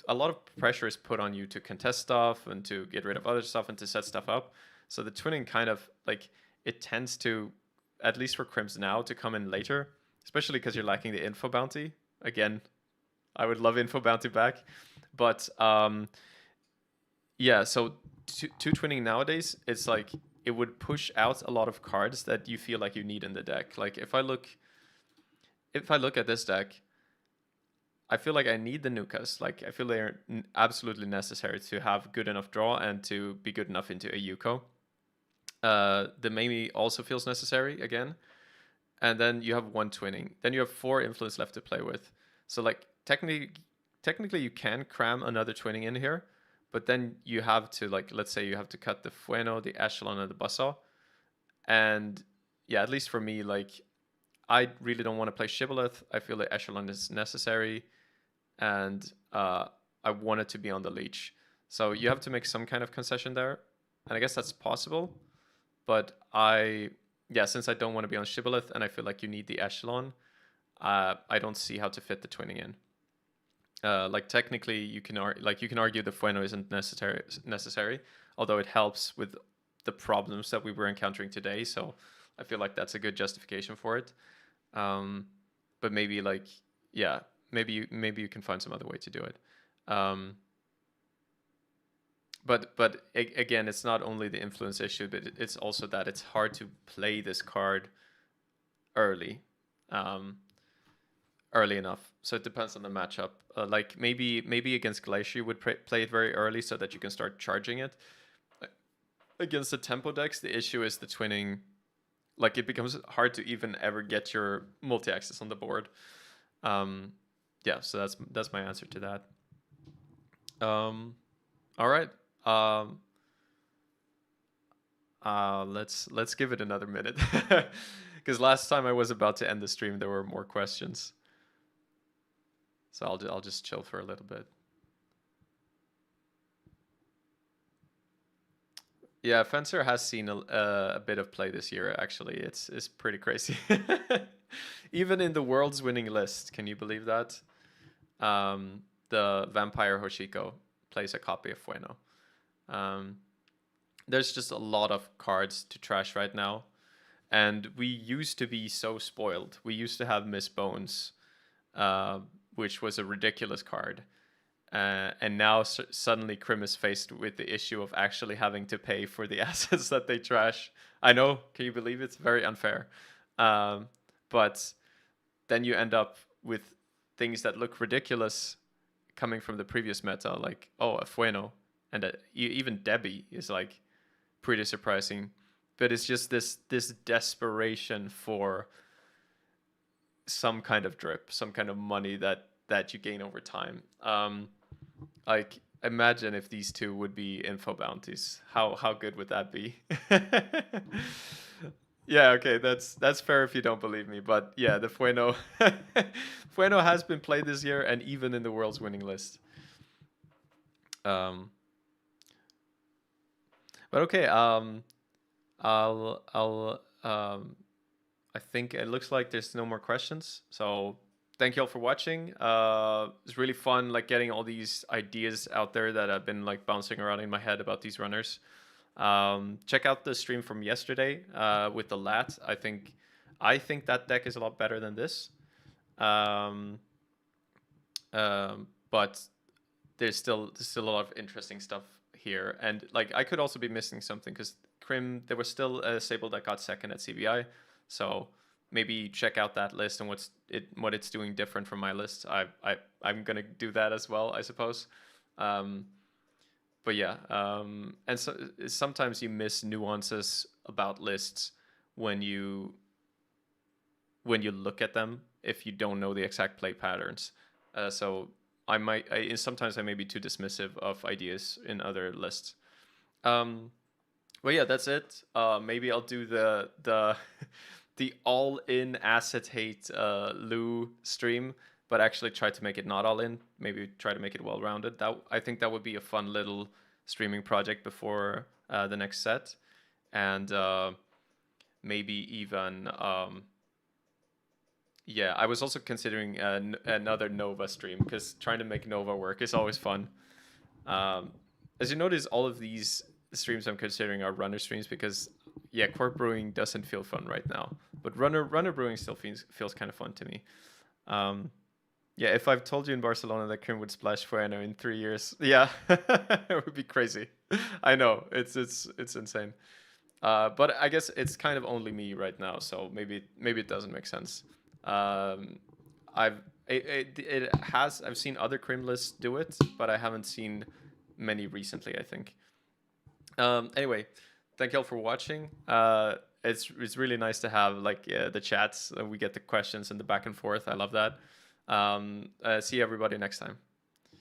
a lot of pressure is put on you to contest stuff and to get rid of other stuff and to set stuff up. So the twinning kind of like it tends to, at least for Crims now, to come in later, especially because you're lacking the info bounty. Again, I would love info bounty back, but yeah. So two twinning nowadays, it's like it would push out a lot of cards that you feel like you need in the deck. Like if I look at this deck, I feel like I need the Nukas. Like I feel they're absolutely necessary to have good enough draw and to be good enough into a Yuko. The Mamie also feels necessary again, and then you have one twinning. Then you have 4 influence left to play with. So like technically you can cram another twinning in here, but then you have to, like, let's say you have to cut the Fueno, the Echelon, and the Buzzsaw. And yeah, at least for me, like I really don't want to play Shibboleth. I feel the Echelon is necessary, and I want it to be on the leech. So you have to make some kind of concession there, and I guess that's possible. But since I don't want to be on Shibboleth, and I feel like you need the Echelon, I don't see how to fit the twinning in. Like technically, you can argue the Fueno isn't necessary, although it helps with the problems that we were encountering today. So I feel like that's a good justification for it. But maybe maybe you can find some other way to do it. But again, it's not only the influence issue, but it's also that it's hard to play this card early. Early enough, so it depends on the matchup. Like maybe against Glacier you would play it very early so that you can start charging it. Against the tempo decks, the issue is the twinning. Like it becomes hard to even ever get your multi-access on the board. Yeah, so that's my answer to that. All right. Let's give it another minute, because last time I was about to end the stream, there were more questions. So I'll just chill for a little bit. Yeah, Fencer has seen a bit of play this year. Actually, it's pretty crazy. Even in the world's winning list, can you believe that? The Vampire Hoshiko plays a copy of Fueno. Um, there's just a lot of cards to trash right now, and we used to be so spoiled. We used to have Miss Bones, uh, which was a ridiculous card. And now suddenly Krim is faced with the issue of actually having to pay for the assets that they trash. I know, can you believe it? It's very unfair. Um, but then you end up with things that look ridiculous coming from the previous meta, like, oh, a Fueno. And even Debbie is like pretty surprising. But it's just this desperation for some kind of drip, some kind of money that you gain over time. Like, imagine if these two would be info bounties. How good would that be? Yeah, okay, that's fair if you don't believe me, but yeah, the Fueno Fueno has been played this year and even in the world's winning list. Um, but okay, I'll I think it looks like there's no more questions. So thank you all for watching. It's really fun, like getting all these ideas out there that have been like bouncing around in my head about these runners. Check out the stream from yesterday with the lat. I think that deck is a lot better than this. Um, but there's still a lot of interesting stuff here, and like I could also be missing something because Krim, there was still a Sable that got second at CBI, so maybe check out that list and what it's doing different from my list. I'm gonna do that as well, I suppose. Um, but yeah, and so sometimes you miss nuances about lists when you when you look at them if you don't know the exact play patterns. So sometimes I may be too dismissive of ideas in other lists. Um, well, yeah, that's it. Maybe I'll do the the all in acetate Lou stream, but actually try to make it not all in. Maybe try to make it well rounded. I think that would be a fun little streaming project before the next set, and maybe even yeah, I was also considering another Nova stream because trying to make Nova work is always fun. Um, as you notice, all of these streams I'm considering are runner streams because yeah, Corp Brewing doesn't feel fun right now, but runner brewing still feels kind of fun to me. Um, yeah, if I've told you in Barcelona that Krim would splash Fueno in 3 years, yeah, it would be crazy. I know it's insane. But I guess it's kind of only me right now, so maybe it doesn't make sense. Um, I've seen other Krim lists do it, but I haven't seen many recently, I think. Anyway, thank you all for watching. It's really nice to have like the chats. We get the questions and the back and forth. I love that. See everybody next time.